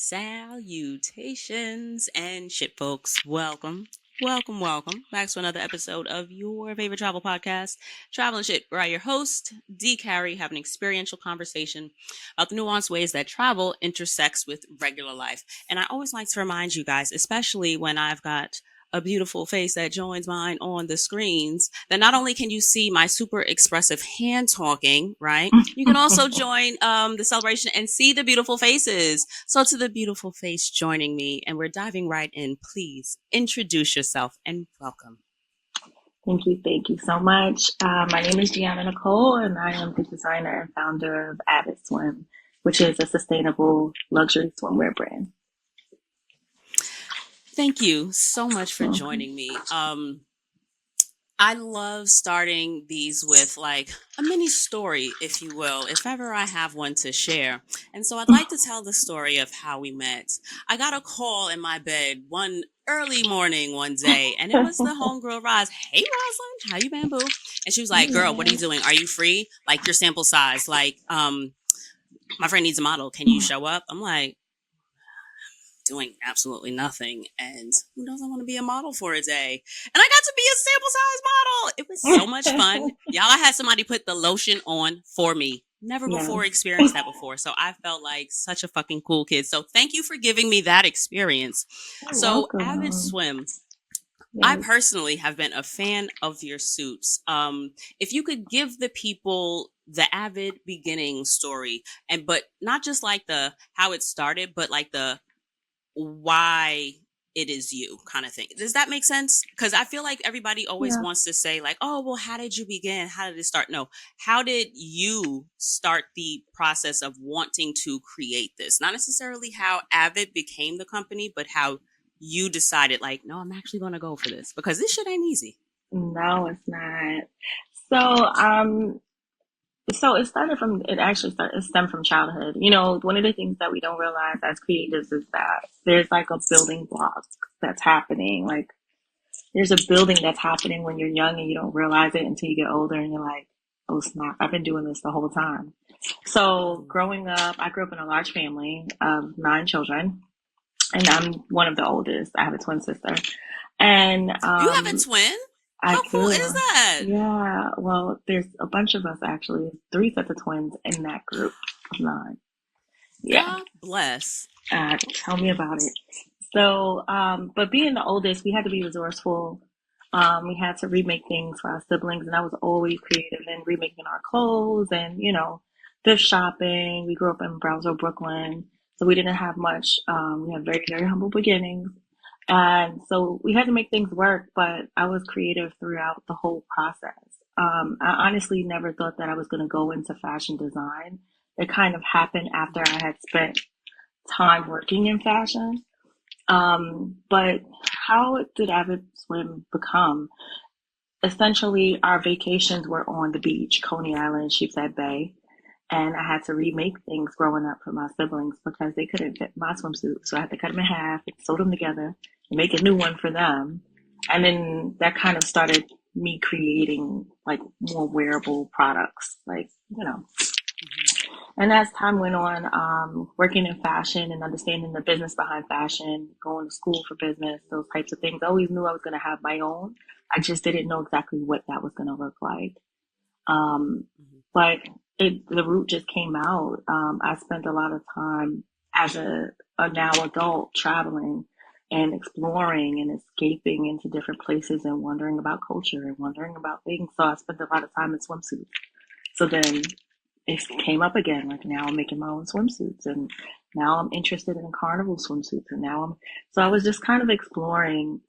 Salutations and shit, folks. Welcome back to another episode of your favorite travel podcast, Travel and Shit, where I, your host, D. Carey, have an experiential conversation about the nuanced ways that travel intersects with regular life. And I always like to remind you guys, especially when I've got a beautiful face that joins mine on the screens, that not only can you see my super expressive hand talking, right? You can also join the celebration and see the beautiful faces. So to the beautiful face joining me, and we're diving right in, please introduce yourself and welcome. Thank you so much. My name is Gionna Nicole, and I am the designer and founder of Avid Swim, which is a sustainable luxury swimwear brand. Thank you so much for joining me. I love starting these with like a mini story, if you will, if ever I have one to share. And so I'd like to tell the story of how we met. I got a call in my bed one early morning one day, and it was the homegirl Roz. Hey, Roslyn, how you been, boo? And she was like, girl, what are you doing? Are you free? Like your sample size. Like, my friend needs a model. Can you show up? I'm like, doing absolutely nothing, and who doesn't want to be a model for a day? And I got to be a sample size model. It was so much fun. Y'all, I had somebody put the lotion on for me. Never before experienced that before. So I felt like such a fucking cool kid. So thank you for giving me that experience. So Avid Swim. I personally have been a fan of your suits. If you could give the people the Avid beginning story, but not just like the how it started, but like the why it is you kind of thing. Does that make sense? Because I feel like everybody always wants to say like, oh, well, how did you begin? How did it start? No. How did you start the process of wanting to create this? Not necessarily how Avid became the company, but how you decided like, no, I'm actually going to go for this because this shit ain't easy. No, it's not. So it stemmed from childhood. You know, one of the things that we don't realize as creatives is that there's like a building block that's happening. Like there's a building that's happening when you're young and you don't realize it until you get older and you're like, oh snap, I've been doing this the whole time. So growing up, I grew up in a large family of 9 children, and I'm one of the oldest. I have a twin sister. And you have a twin? How cool is that? Yeah, well, there's a bunch of us actually. 3 sets of twins in that group of 9. Yeah. God bless. Tell me about it. So, but being the oldest, we had to be resourceful. We had to remake things for our siblings, and I was always creative in remaking our clothes and, you know, thrift shopping. We grew up in Brownsville, Brooklyn, so we didn't have much. We had very, very humble beginnings. And so we had to make things work, but I was creative throughout the whole process. I honestly never thought that I was going to go into fashion design. It kind of happened after I had spent time working in fashion. But how did Avid Swim become? Essentially, our vacations were on the beach, Coney Island, Sheepshead Bay. And I had to remake things growing up for my siblings because they couldn't fit my swimsuit. So I had to cut them in half and sew them together and make a new one for them. And then that kind of started me creating like more wearable products, like, you know. And as time went on, working in fashion and understanding the business behind fashion, going to school for business, those types of things, I always knew I was going to have my own. I just didn't know exactly what that was going to look like. But the root just came out. I spent a lot of time as a now adult traveling and exploring and escaping into different places and wondering about culture and wondering about things. So I spent a lot of time in swimsuits. So then it came up again. Like now I'm making my own swimsuits, and now I'm interested in carnival swimsuits, and so I was just kind of exploring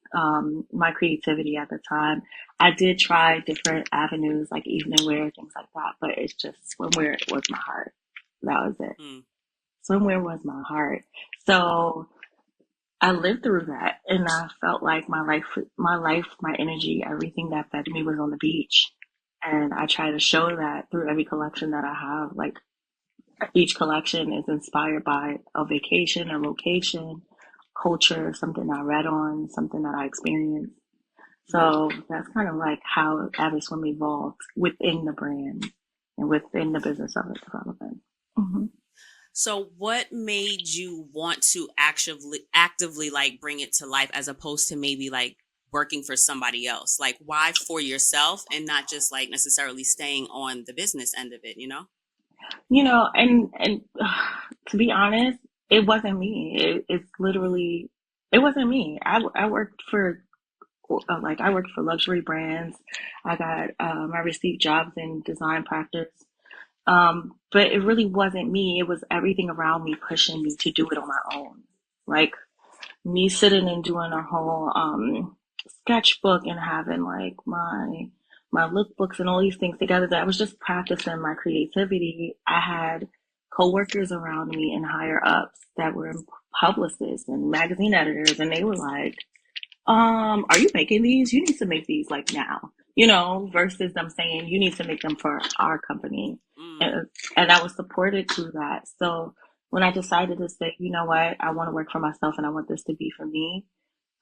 my creativity at the time. I did try different avenues like evening wear, things like that, but it's just swimwear was my heart. That was it. Swimwear was my heart. So I lived through that, and I felt like my energy, everything that fed me was on the beach. And I try to show that through every collection that I have. Like each collection is inspired by a vacation, a location, culture, something I read on, something that I experienced. So that's kind of like how Avid Swim evolved within the brand and within the business of its development. So what made you want to actively like bring it to life as opposed to maybe like working for somebody else? Like why for yourself and not just like necessarily staying on the business end of it, you know? And to be honest, it wasn't me. It's Mm, literally, it wasn't me. I worked for I worked for luxury brands. I received jobs in design practice. But it really wasn't me. It was everything around me pushing me to do it on my own. Like me sitting and doing a whole sketchbook and having like my lookbooks and all these things together, that I was just practicing my creativity. I had coworkers around me and higher ups that were publicists and magazine editors, and they were like, are you making these? You need to make these like now, versus them saying you need to make them for our company. mm, And I was supported through that. So when I decided to say, you know what, I want to work for myself and I want this to be for me,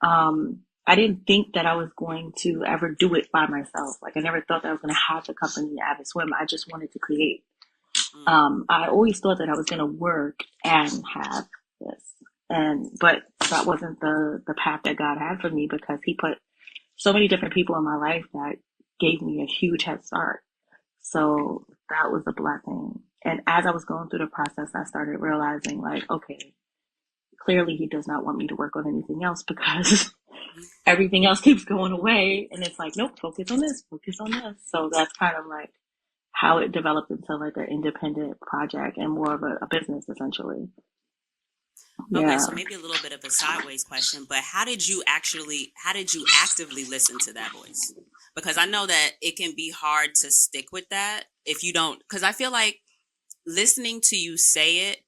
I didn't think that I was going to ever do it by myself. Like I never thought that I was going to have the company Avid Swim. I just wanted to create. mm, I always thought that I was going to work and have this, but that wasn't the path that God had for me, because He put so many different people in my life that gave me a huge head start. So that was a blessing. And as I was going through the process, I started realizing, like, okay, clearly He does not want me to work on anything else, because everything else keeps going away. And it's like, nope, focus on this, focus on this. So that's kind of like how it developed into like an independent project and more of a business essentially. Okay, Yeah. so maybe a little bit of a sideways question, but how did you actively listen to that voice? Because I know that it can be hard to stick with that if you don't, because I feel like listening to you say it,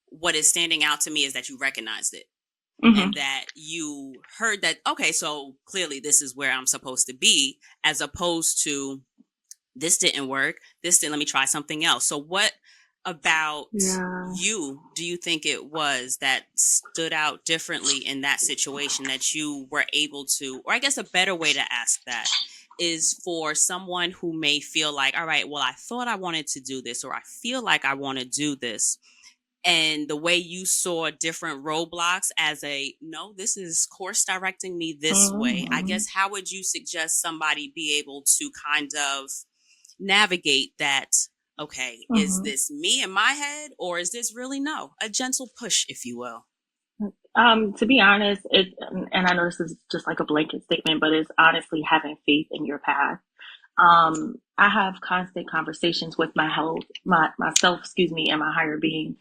what is standing out to me is that you recognized it and Hmm. that you heard that, okay, so clearly this is where I'm supposed to be, as opposed to this didn't work. This didn't, let me try something else. So what about Yeah. you do you think it was that stood out differently in that situation that you were able to, or I guess a better way to ask that is for someone who may feel like, all right, well, I thought I wanted to do this, or I feel like I want to do this. And the way you saw different roadblocks as a no, this is course directing me this way. I Hmm. guess how would you suggest somebody be able to kind of navigate that? Okay, is Hmm. this me in my head, or is this really no, a gentle push, if you will? To be honest, and I know this is just like a blanket statement, but it's honestly having faith in your path. I have constant conversations with my health, myself, excuse me, and my higher being,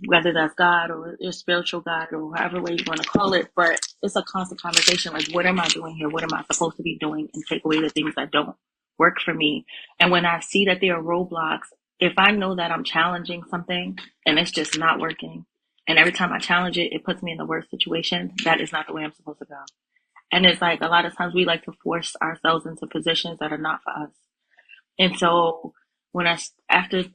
whether that's God or your spiritual God or however way you want to call it. But it's a constant conversation. Like, what am I doing here? What am I supposed to be doing? And take away the things that don't work for me. And when I see that there are roadblocks, if I know that I'm challenging something and it's just not working, and every time I challenge it, it puts me in the worst situation, that is not the way I'm supposed to go. And it's like a lot of times we like to force ourselves into positions that are not for us. And so when after,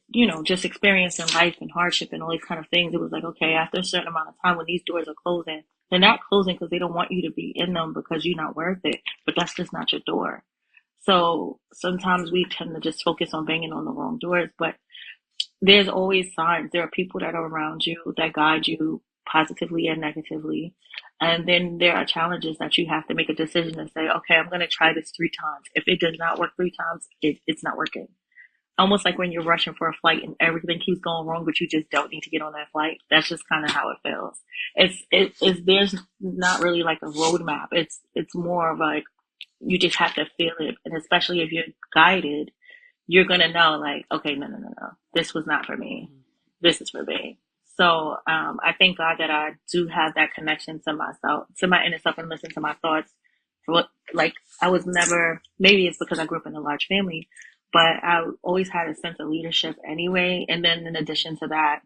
just experiencing life and hardship and all these kind of things, it was like, okay, after a certain amount of time when these doors are closing, they're not closing because they don't want you to be in them because you're not worth it, but that's just not your door. So sometimes we tend to just focus on banging on the wrong doors, but there's always signs. There are people that are around you that guide you positively and negatively. And then there are challenges that you have to make a decision to say, okay, I'm going to try this 3 times. If it does not work 3 times, it's not working. Almost like when you're rushing for a flight and everything keeps going wrong, but you just don't need to get on that flight. That's just kind of how it feels. There's not really like a roadmap. It's more of like, you just have to feel it. And especially if you're guided, you're going to know like, okay, no, no, no, no, this was not for me. Mhm. This is for me. So, I thank God that I do have that connection to myself, to my inner self, and listen to my thoughts. Like, I was never, maybe it's because I grew up in a large family, but I always had a sense of leadership anyway. And then in addition to that,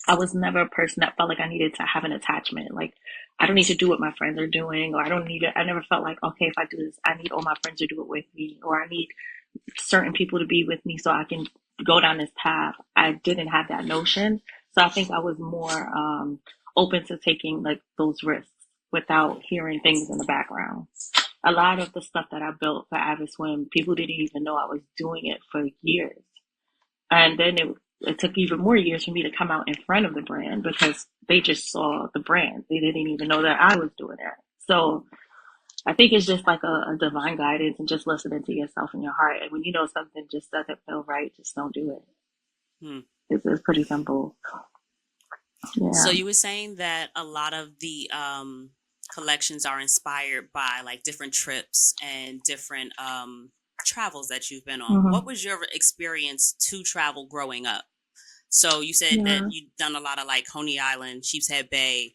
I was never a person that felt like I needed to have an attachment. Like, I don't need to do what my friends are doing, or I don't need it. I never felt like, okay, if I do this, I need all my friends to do it with me, or I need certain people to be with me so I can go down this path. I didn't have that notion. So I think I was more open to taking like those risks without hearing things in the background. A lot of the stuff that I built for Avid Swim, people didn't even know I was doing it for years. And then it took even more years for me to come out in front of the brand because they just saw the brand. They didn't even know that I was doing that. So I think it's just like a divine guidance and just listening to yourself and your heart. And when you know something just doesn't feel right, just don't do it. Hmm. It's pretty simple. So Yeah. you were saying that a lot of the collections are inspired by like different trips and different travels that you've been on. What Hmm. was your experience to travel growing up? So you said that Yeah. you've done a lot of like Coney Island, Sheepshead Bay.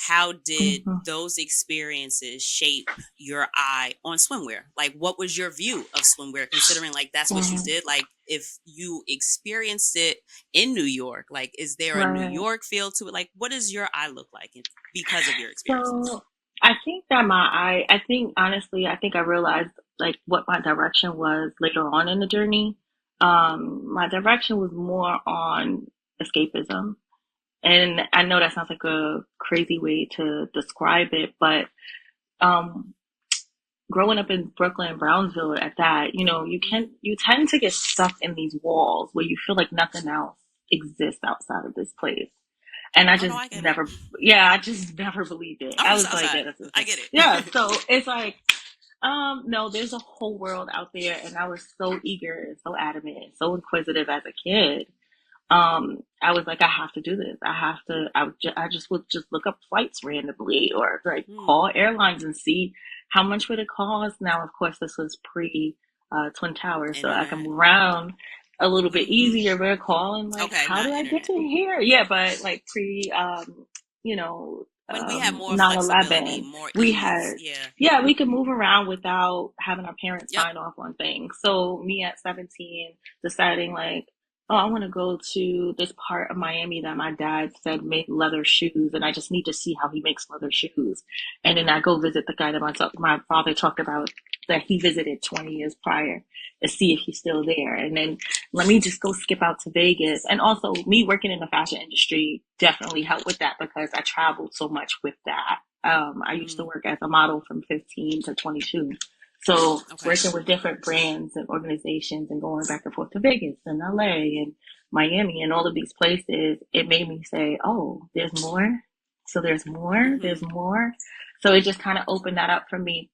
How did Hmm. those experiences shape your eye on swimwear? Like, what was your view of swimwear, considering like that's what you Hmm. did? Like, if you experienced it in New York, like, is there a New Right. York feel to it? Like, what does your eye look like because of your experiences? So I think that I think honestly, I think I realized like what my direction was later on in the journey. My direction was more on escapism. And I know that sounds like a crazy way to describe it, but um, growing up in Brooklyn, Brownsville at that, Hmm. you tend to get stuck in these walls where you feel like nothing else exists outside of this place. And Oh no, I get it. I just never believed it. I'm I from the was South like, Side. yeah, that's I insane. get Yeah, it. so it's like, no, there's a whole world out there, and I was so eager and so adamant and so inquisitive as a kid. I was like, I have to do this. I just would just look up flights randomly or like Hmm. call airlines and see how much would it cost. Now, of course, this was pre Twin Towers, so I can Internet. move around a little bit Hmm. easier. But calling like, Okay, how not do I get internet. to here? Yeah, but like When we had more 9/11, flexibility, more we ease. had, Yeah. yeah, we could move around without having our parents Yep. sign off on things. So me at 17 deciding like, oh, I want to go to this part of Miami that my dad said made leather shoes, and I just need to see how he makes leather shoes. And then I go visit the guy that my father talked about that he visited 20 years prior to see if he's still there. And then let me just go skip out to Vegas. And also, me working in the fashion industry definitely helped with that because I traveled so much with that. I used to Mm, work as a model from 15 to 22. So okay. working with different brands and organizations and going back and forth to Vegas and LA and Miami and all of these places, it made me say, oh, there's more. So there's Hmm. more. So it just kind of opened that up for me.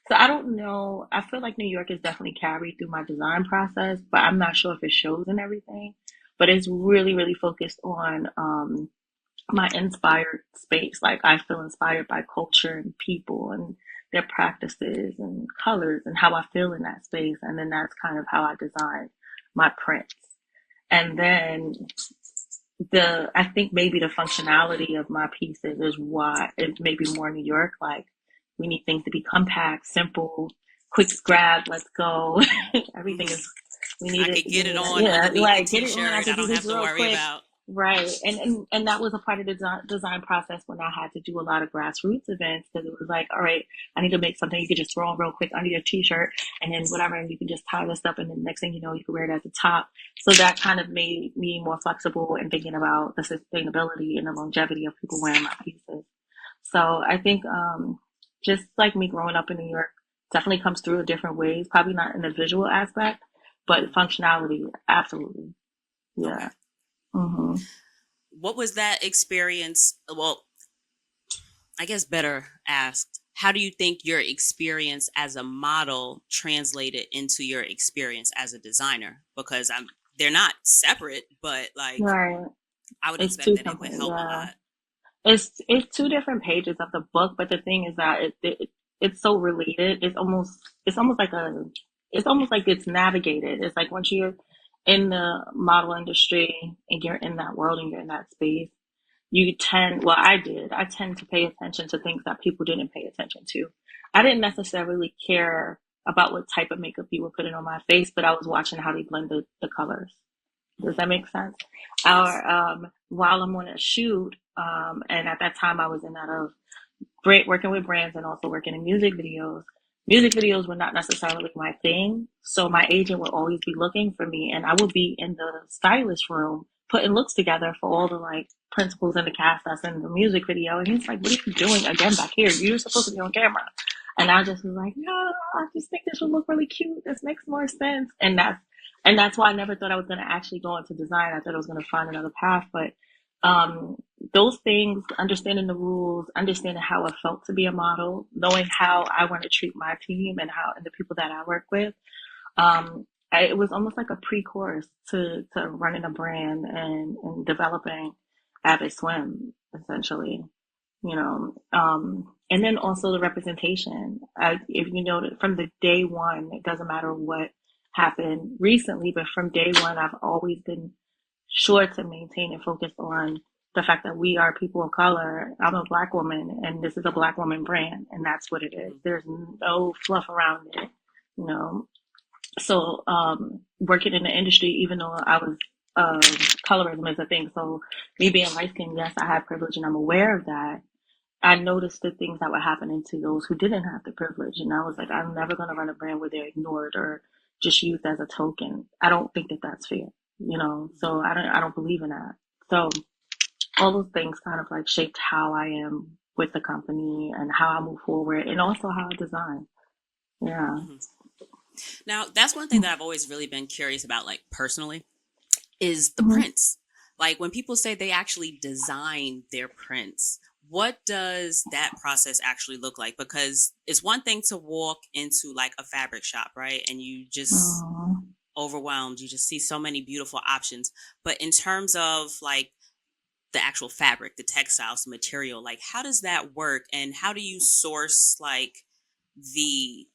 So I don't know. I feel like New York is definitely carried through my design process, but I'm not sure if it shows in everything. But it's really, really focused on my inspired space. Like I feel inspired by culture and people and their practices and colors and how I feel in that space. And then that's kind of how I design my prints. And then I think maybe the functionality of my pieces is why it's maybe more New York. Like we need things to be compact, simple, quick grab, let's go. Everything Hmm. is, I could we get it need it. on Yeah, underneath the like get it on. I t-shirt. can I do don't this have to real worry quick. about. Right. And that was a part of the design process when I had to do a lot of grassroots events because it was like, all right, I need to make something you could just throw on real quick under your t-shirt and then whatever, and you can just tie this up and then the next thing you know, you can wear it as a top. So that kind of made me more flexible in thinking about the sustainability and the longevity of people wearing my pieces. So I think just like me growing up in New York definitely comes through in different ways, probably not in the visual aspect, but Hmm. functionality, absolutely. Okay. Yeah. Hmm. What was that experience? Well, I guess better asked, how do you think your experience as a model translated into your experience as a designer? Because they're not separate, but like Right. I would It's expect two that it would something. help a Yeah. lot. It's two different pages of the book, but the thing is that it's so related. It's almost like it's almost like it's navigated. It's like once you're in the model industry and you're in that world and you're in that space, I tend to pay attention to things that people didn't pay attention to. I didn't necessarily care about what type of makeup you were putting on my face, but I was watching how they blended the colors. Does Hmm. that make sense? Yes. Or while I'm on a shoot, and at that time I was in that of working with brands and also working in music videos. Music videos were not necessarily my thing, so my agent would always be looking for me, and I would be in the stylist room putting looks together for all the like principals in the cast that's in the music video. And he's like, "What are you doing again back here? You're supposed to be on camera." And I just was like, "No, I just think this would look really cute. This makes more sense." And and that's why I never thought I was going to actually go into design. I thought I was going to find another path, but um, those things, understanding the rules, understanding how it felt to be a model, knowing how I want to treat my team and how and the people that I work with, it was almost like a pre-course to running a brand and developing Avid Swim, essentially. And then also the representation. If you know that from the day one, it doesn't matter what happened recently, but from day one, I've always been sure to maintain and focus on the fact that we are people of color. I'm a black woman, and this is a black woman brand, and that's what it is. Mhm. There's no fluff around it, you know. So, working in the industry, even though I was, colorism is a thing. So, me being light skinned, yes, I have privilege, and I'm aware of that. I noticed the things that were happening to those who didn't have the privilege. And I was like, I'm never going to run a brand where they're ignored or just used as a token. I don't think that that's fair, Mhm. so I don't believe in that. So all those things kind of like shaped how I am with the company and how I move forward and also how I design. Yeah. Mhm. Now, that's one thing that I've always really been curious about, like personally, is the Mhm. prints. Like when people say they actually design their prints, what does that process actually look like? Because it's one thing to walk into like a fabric shop, right? And you just Mhm. overwhelmed, you just see so many beautiful options. But in terms of like the actual fabric, the textiles, the material, like how does that work? And how do you source like the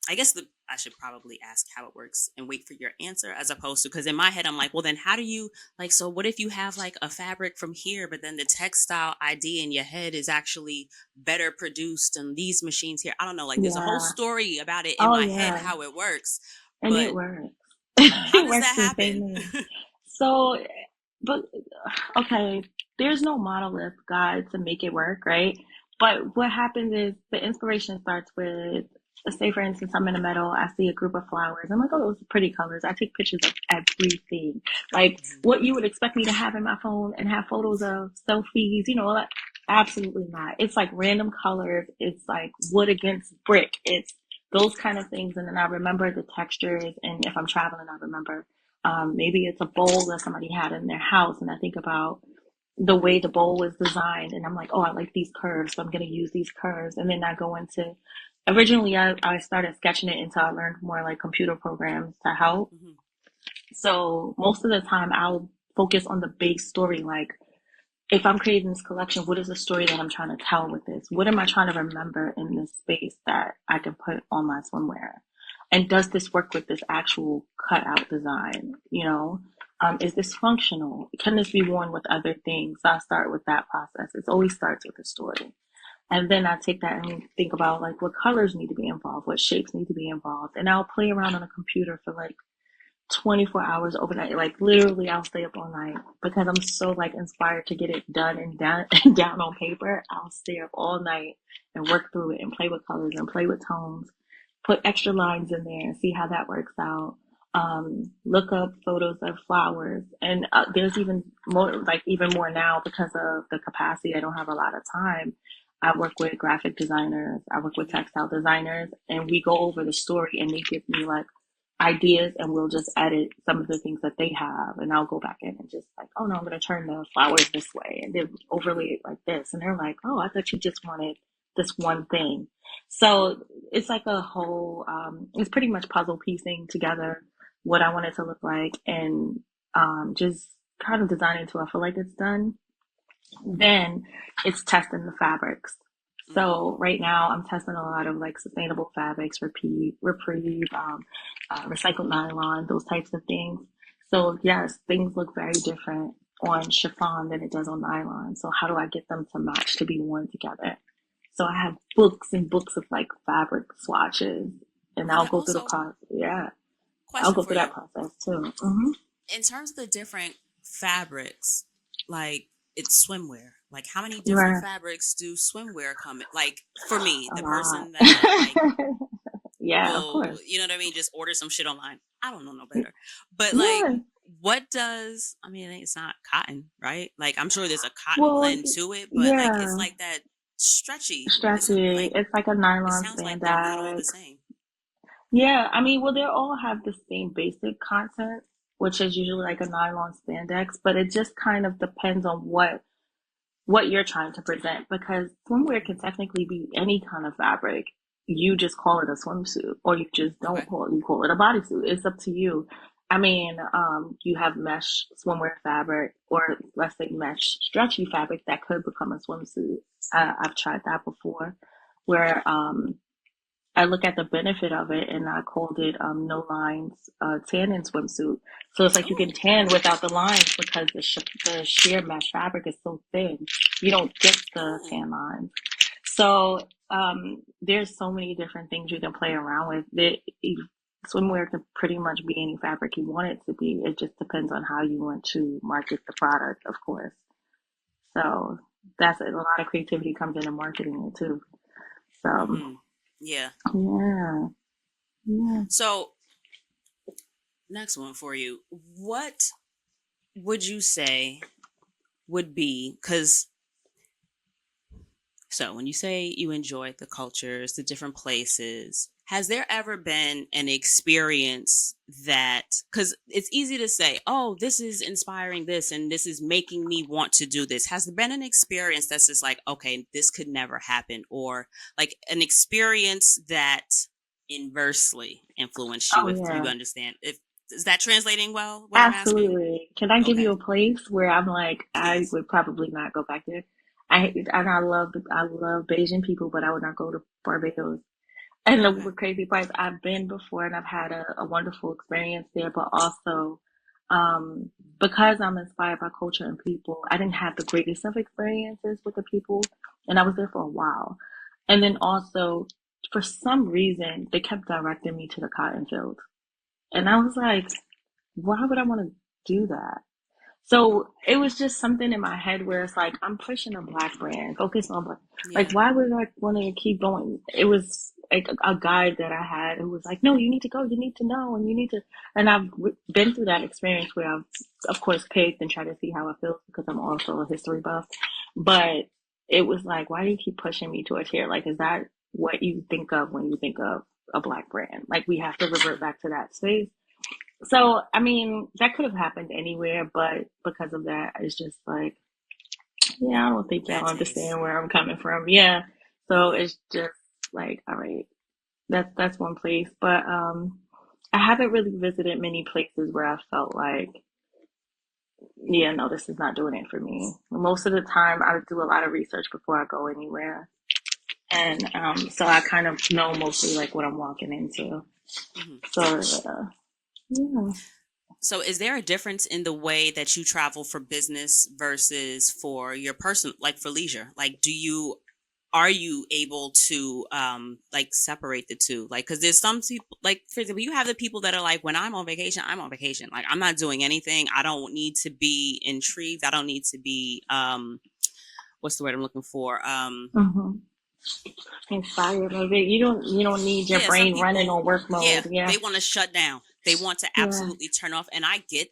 I guess I should probably ask how it works and wait for your answer as opposed to because in my head I'm like, well then how do you like so what if you have like a fabric from here, but then the textile ID in your head is actually better produced on these machines here. I don't know, like there's a whole Yeah. story about it in Oh, my head yeah. how it works, And it but works. how It does works that happen? insanely. So, but okay, there's no monolith guide to make it work, right? But what happens is the inspiration starts with, let's say, for instance, I'm in the meadow, I see a group of flowers. I'm like, oh, those are pretty colors. I take pictures of everything. Like Mhm. what you would expect me to have in my phone and have photos of selfies, like, absolutely not. It's like random colors. It's like wood against brick. It's those kind of things. And then I remember the textures. And if I'm traveling, I remember maybe it's a bowl that somebody had in their house, and I think about the way the bowl was designed, and I'm like, oh, I like these curves, so I'm going to use these curves. And then I go into, originally, I started sketching it until I learned more like computer programs to help. Mhm. So most of the time, I'll focus on the base story, like if I'm creating this collection, what is the story that I'm trying to tell with this? What am I trying to remember in this space that I can put on my swimwear? And does this work with this actual cutout design? Is this functional? Can this be worn with other things? So I start with that process. It always starts with a story. And then I take that and think about like what colors need to be involved, what shapes need to be involved. And I'll play around on a computer for like 24 hours overnight. Like literally I'll stay up all night because I'm so like inspired to get it done and down and down on paper. I'll stay up all night and work through it and play with colors and play with tones, put extra lines in there and see how that works out. Look up photos of flowers, and there's even more, like even more now because of the capacity. I don't have a lot of time. I work with graphic designers, I work with Mhm. textile designers, and we go over the story and they give me like ideas and we'll just edit some of the things that they have, and I'll go back in and just like, oh no, I'm going to turn the flowers this way and then overlay it like this. And they're like, oh, I thought you just wanted this one thing. So it's like a whole, it's pretty much puzzle piecing together what I want it to look like, and just kind of designing until I feel like it's done. Then it's testing the fabrics. Mhm. So right now I'm testing a lot of like sustainable fabrics, reprieve, recycled nylon, those types of things. So yes, things look very different on chiffon than it does on nylon. So how do I get them to match to be worn together? So I have books and books of like fabric swatches, and And I'll then go through the also process. Yeah, I'll question go for through that you. process too. Hmm. In terms of the different fabrics, like it's swimwear. Like how many different Right, fabrics do swimwear come in? Like for me, a the lot. person that like Yeah, of will, course. you know what I mean, just order some shit online. I don't know no better. But like Yeah. what does I mean it's not cotton, right? Like I'm sure there's a cotton Well, blend to it, but like it's yeah. like that stretchy. It's Stretchy. like It's like a it nylon sounds like they're not all the spandex. same. Yeah, I mean, well, they all have the same basic content, which is usually like a nylon spandex, but it just kind of depends on what you're trying to present because swimwear can technically be any kind of fabric. You just call it a swimsuit, or you just don't Okay. call it, you call it a bodysuit. It's up to you. I mean, you have mesh swimwear fabric, or let's say mesh stretchy fabric that could become a swimsuit. I've tried that before, where I look at the benefit of it and I called it no lines tanning swimsuit. So it's like you can Oh. tan without the lines because the sheer mesh fabric is so thin. You don't get the Oh. tan lines. So there's so many different things you can play around with. Swimwear can pretty much be any fabric you want it to be. It just depends on how you want to market the product, of course. So that's a lot of creativity comes into marketing it too. So Mm-hmm. Yeah. yeah, yeah. So next one for you. What would you say would be, because so when you say you enjoy the cultures, the different places, has there ever been an experience that, because it's easy to say, oh, this is inspiring this and this is making me want to do this. Has there been an experience that's just like, okay, this could never happen? Or like an experience that inversely influenced you, Oh if you yeah. understand? If is that translating well, what I'm asking? Absolutely. Can I give you Okay, a place where I'm like I please. would probably not go back there? I love Bayesian people, but I would not go to Barbados. And the Okay. crazy part is I've been before and I've had a wonderful experience there, but also because I'm inspired by culture and people, I didn't have the greatest of experiences with the people, and I was there for a while. And then also, for some reason, they kept directing me to the cotton fields, and I was like, why would I want to do that? So it was just something in my head where it's like I'm pushing a black brand, focus on black. Like, Yeah. why would I want to keep going? It was like a guide that I had who was like, "No, you need to go. You need to know, and you need to." And I've been through that experience where I've, of course, picked and tried to see how it feels because I'm also a history buff. But it was like, why do you keep pushing me towards here? Like, is that what you think of when you think of a black brand? Like, we have to revert Mm-hmm. back to that space. So, I mean, that could have happened anywhere, but because of that, it's just like, yeah, I don't think y'all Bad taste. understand where I'm coming from. Yeah. So Mm-hmm. it's just like, all right, that's one place. But I haven't really visited many places where I felt like, yeah, no, this is not doing it for me. Most of the time I do a lot of research before I go anywhere. And so I kind of know mostly like what I'm walking into. Mm-hmm. So yeah. So, is there a difference in the way that you travel for business versus for your personal, like for leisure? Like, are you able to, like separate the two? Like, because there's some people, like for example, you have the people that are like, when I'm on vacation, I'm on vacation. Like, I'm not doing anything. I don't need to be intrigued. I don't need to be, what's the word I'm looking for? Hmm. Inspired of it. You don't need your Yeah, some brain running people, on work yeah, mode. Yeah. they want to shut down. They want to Yeah. absolutely turn off, and I get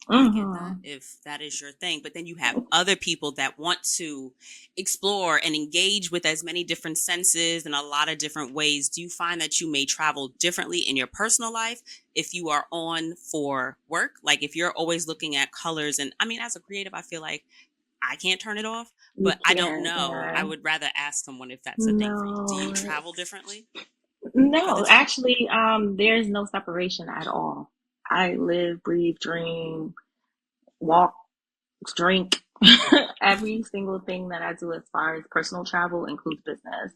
that Hmm. if that is your thing. But then you have other people that want to explore and engage with as many different senses in a lot of different ways. Do you find that you may travel differently in your personal life if you are on for work? Like if you're always looking at colors, and I mean, as a creative, I feel like I can't turn it off, You but I don't can't. know. I Yeah. would rather ask someone if that's a thing for you. Do you No. travel differently for the No. job? Actually, there's no separation at all. I live, breathe, dream, walk, drink. Every single thing that I do as far as personal travel includes business.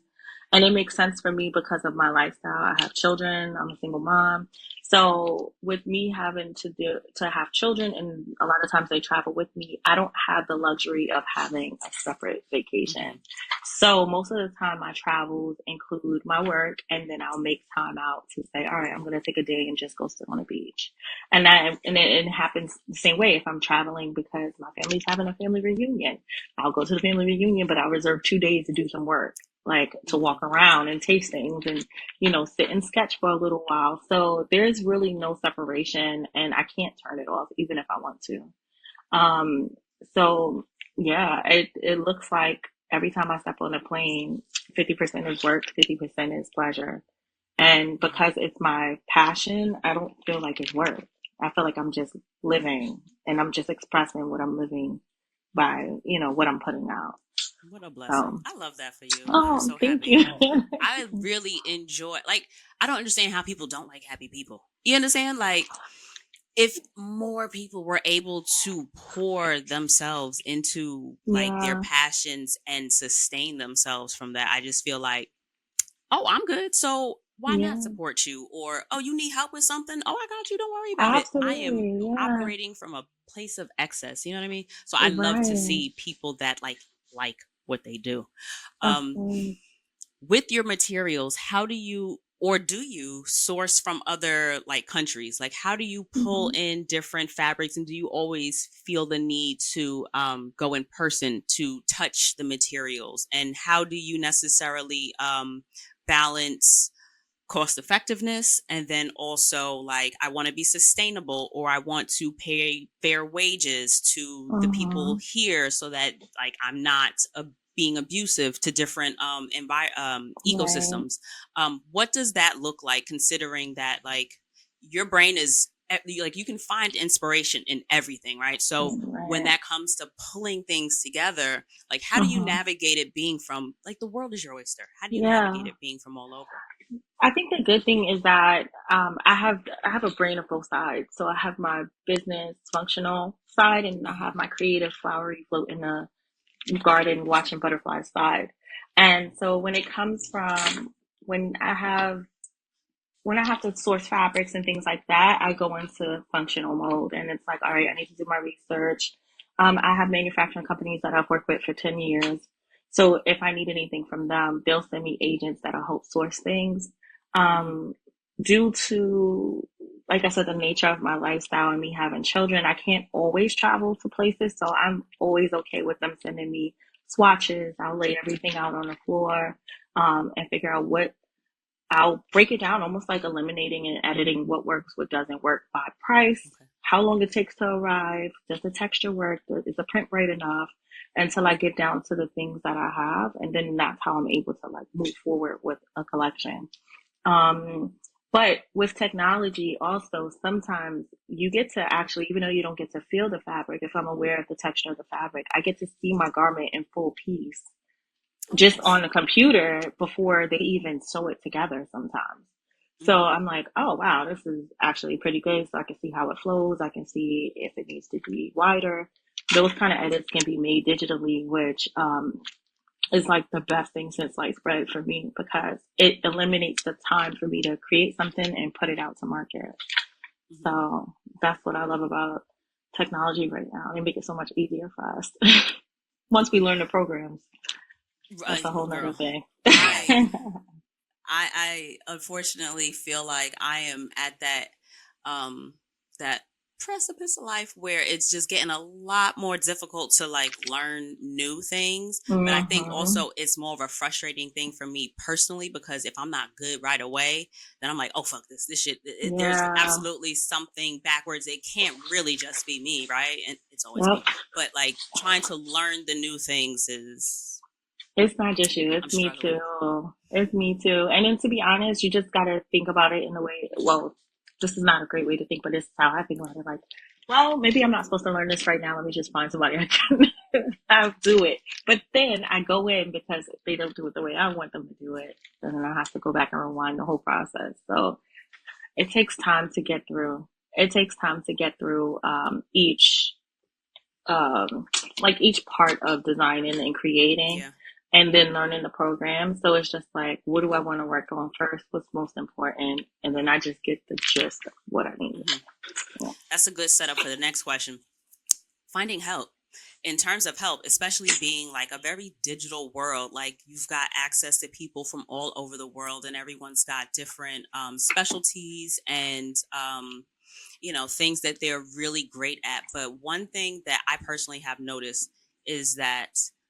And it makes sense for me because of my lifestyle. I have children. I'm a single mom. So with me having to have children, and a lot of times they travel with me, I don't have the luxury of having a separate vacation. Mm-hmm. So most of the time my travels include my work, and then I'll make time out to say, all right, I'm going to take a day and just go sit on the beach. And it happens the same way if I'm traveling because my family's having a family reunion. I'll go to the family reunion, but I'll reserve 2 days to do some work, like to Mm-hmm. walk around and taste things and, sit and sketch for a little while. So there's really no separation and I can't turn it off even if I want to. Um, so yeah, it looks like every time I step on a plane, 50% is work, 50% is pleasure. And Mhm. because it's my passion, I don't feel like it's work. I feel like I'm just living and I'm just expressing what I'm living by, what I'm putting out. What a blessing. So, I love that for you. I'm oh, so thank happy. you. I really enjoy, like, I don't understand how people don't like happy people. You understand? Like, if more people were able to pour themselves into like their Yeah, passions and sustain themselves from that, I just feel like, oh, I'm good. So why not yeah, support you? Or, oh, you need help with something? Oh, I got you. Don't worry about it. I am absolutely. Yeah, operating from a place of excess. You know what I mean? So I love to right. see people that like what they do. Of Um, course. with your materials, how do you or do you source from other like countries? Like how do you pull Hmm. in different fabrics, and do you always feel the need to go in person to touch the materials? And how do you necessarily balance cost effectiveness and then also like I want to be sustainable, or I want to pay fair wages to the people Hmm. here so that like I'm not being abusive to different Right, ecosystems. What does that look like, considering that like your brain is like you can find inspiration in everything, right? So when right. that comes to pulling things together, like how do you Hmm. navigate it being from like the world is your oyster? How do you navigate Yeah. it being from all over? I think the good thing is that I have a brain of both sides. So I have my business functional side, and I Mhm. have my creative, flowery, float in the garden, watching butterflies side. And so when it comes from when I have when I have to source fabrics and things like that, I go into functional mode, and it's like, all right, I need to do my research. I have manufacturing companies that I've worked with for 10 years. So if I need anything from them, they'll send me agents that'll help source things. Mhm. Um, Due to, like I said, the nature of my lifestyle and me having children, I can't always travel to places. So I'm always okay with them sending me swatches. I'll lay everything out on the floor, and figure out what I'll break it down, almost like eliminating and editing what works, what doesn't work by price, Okay. how long it takes to arrive, does the texture work, is the print bright enough, until I get down to the things that I have, and then that's how I'm able to like move forward with a collection. Um, but with technology, also sometimes you get to actually, even though you don't get to feel the fabric, if I'm aware of the texture of the fabric, I get to see my garment in full piece Oh, just nice. on the computer before they even sew it together sometimes. So Mhm. I'm like, oh wow, this is actually pretty good. So I can see how it flows. I can see if it needs to be wider. Those kind of edits can be made digitally, which is like the best thing since sliced bread for me because it eliminates the time for me to create something and put it out to market. Mhm. So that's what I love about technology right now. They make it so much easier for us. Once we learn the programs, that's a whole nother Girl, thing. I I unfortunately feel like I am at um that precipice of life where it's just getting a lot more difficult to like learn new things. But I think Hmm. also it's more of a frustrating thing for me personally, because if I'm not good right away, then I'm like, oh fuck this shit. There's Yeah. absolutely something backwards. It can't really just be me, right? And it's always Yep. me. But like trying to learn the new things is It's not just you. I'm It's me struggling. too. It's me too. And then to be honest, you just gotta think about it in a way. Well, this is not a great way to think, but this is how I think about it. Like, well, maybe I'm not supposed to learn this right now. Let me just find somebody I can have do it. But then I go in because if they don't do it the way I want them to do it, then I have to go back and rewind the whole process. So it takes time to get through. It takes time to get through um, each part of designing and creating Yeah. and then learning the program. So it's just like, what do I want to work on first? What's most important? And then I just get the gist of what I need. Hmm. Yeah. That's a good setup for the next question. Finding help. In terms of help, especially being like a very digital world, like you've got access to people from all over the world, and everyone's got different specialties and things that they're really great at. But one thing that I personally have noticed is that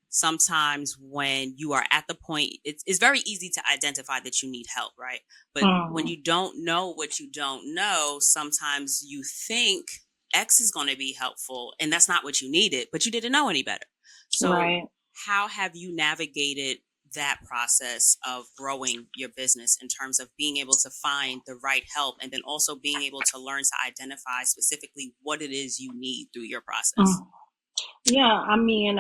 sometimes when you are at the point, it's very easy to identify that you need help, right? But when Mm, you don't know what you don't know, sometimes you think X is going to be helpful, and that's not what you needed, but you didn't know any better. So right. how have you navigated that process of growing your business in terms of being able to find the right help and then also being able to learn to identify specifically what it is you need through your process? Mm. Yeah, I mean,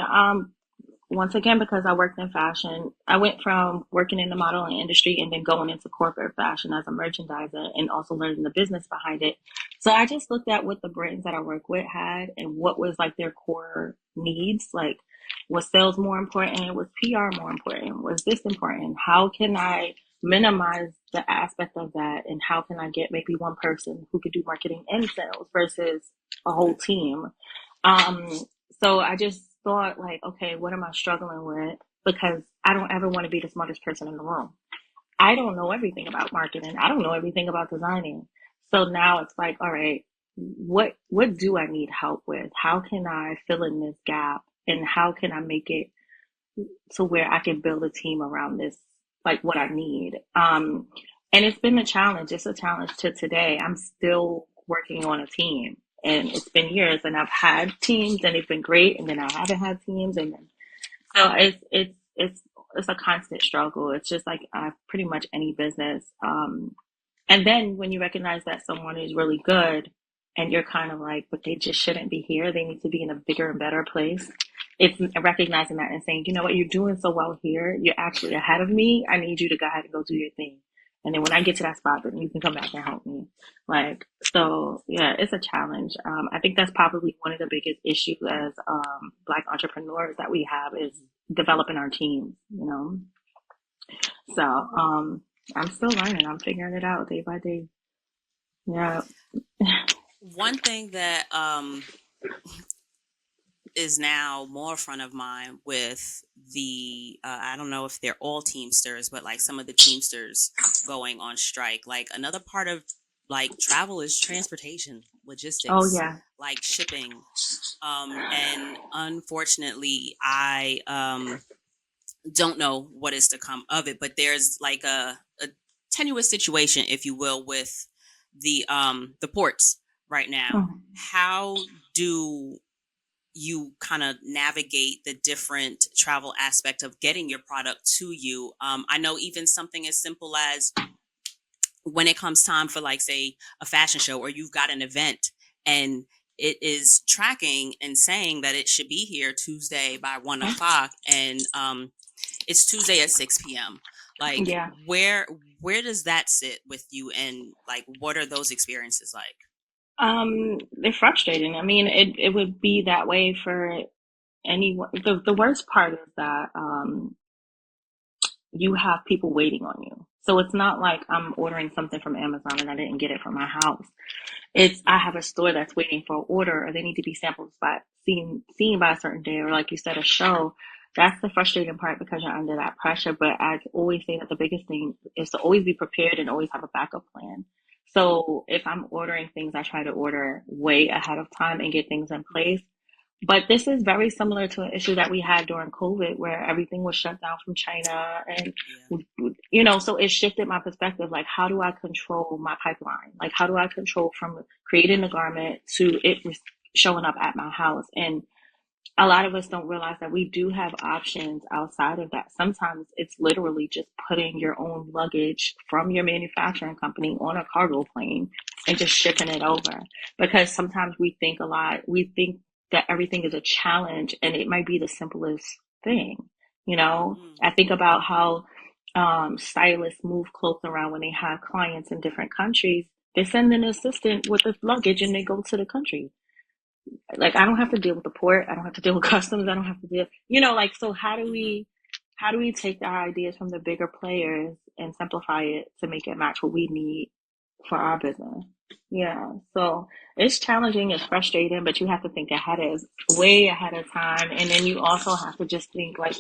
once again, because I worked in fashion, I went from working in the modeling industry and then going into corporate fashion as a merchandiser and also learning the business behind it. So I just looked at what the brands that I work with had and what was like their core needs. Like, was sales more important? Was PR more important? Was this important? How can I minimize the aspect of that? And how can I get maybe one person who could do marketing and sales versus a whole Right. team? Um, so I just thought like, okay, what am I struggling with? Because I don't ever want to be the smartest person in the room. I don't know everything about marketing. I don't know everything about designing. So now it's like, all right, what do I need help with? How can I fill in this gap? And how can I make it to where I can build a team around this, like what I need. And it's been a challenge. It's a challenge to today. I'm still working on a team, and it's been years. And I've had teams, and they've been great, and then I haven't had teams, and then so it's a constant struggle. It's just like pretty much any business. And then when you recognize that someone is really good and you're kind of like, but they just shouldn't be here. They need to be in a bigger and better place. It's recognizing that and saying, you know what, you're doing so well here. You're actually ahead of me. I need you to go ahead and go do your thing. And then when I Right. get to that spot, then you can come back and help me. Like, so yeah, it's a challenge. I think that's probably one of the biggest issues as, Black entrepreneurs that we have is developing our teams, you know? So, I'm still learning. I'm figuring it out day by day. Yeah. One thing that is now more front of mind with the I don't know if they're all Teamsters, but like some of the Teamsters going on strike. Like another part of like travel is transportation, Oh logistics, yeah. like shipping. And unfortunately, I don't know what is to come of it, but there's like a tenuous situation, if you will, with the ports right now. Mm. How do you kind of navigate the different travel aspect of getting your product to you? I know even something as simple as when it comes time for, like, say, a fashion show or you've got an event and it is tracking and saying that it should be here Tuesday by 1 o'clock, and it's Tuesday at 6 p.m. Like, Yeah. where does that sit with you, and like, what are those experiences like? They're frustrating. I mean, it would be that way for anyone. The worst part is that you have people waiting on you. So it's not like I'm ordering something from Amazon and I didn't get it from my house. It's I Mm-hmm. have a store that's waiting for an order, or they need to be sampled by seen by a certain day, or like you said, a show. That's the frustrating part because you're under that pressure. But I always say that the biggest thing is to always be prepared and always have a backup plan. So if I'm ordering things, I try to order way ahead of time and get things in place. But this is very similar to an issue that we had during COVID where everything was shut down from China and, Yeah. so it shifted my perspective. Like, how do I control my pipeline? Like, how do I control from creating the garment to it showing up at my house? And a lot of us don't realize that we do have options outside of that. Sometimes it's literally just putting your own luggage from your manufacturing company on a cargo plane and just shipping it over. Because sometimes we think that everything is a challenge and it might be the simplest thing. You know, Mm. I think about how stylists move clothes around when they have clients in different countries. They send an assistant with the luggage and they go to the country. Like, I don't have to deal with the port. I don't have to deal with customs. I don't have to deal, like, so Mm-hmm. how do we take our ideas from the bigger players and simplify it to make it match what we need for our business? Yeah. So it's challenging, it's frustrating, but you have to think ahead of way ahead of time. And then you also have to just think like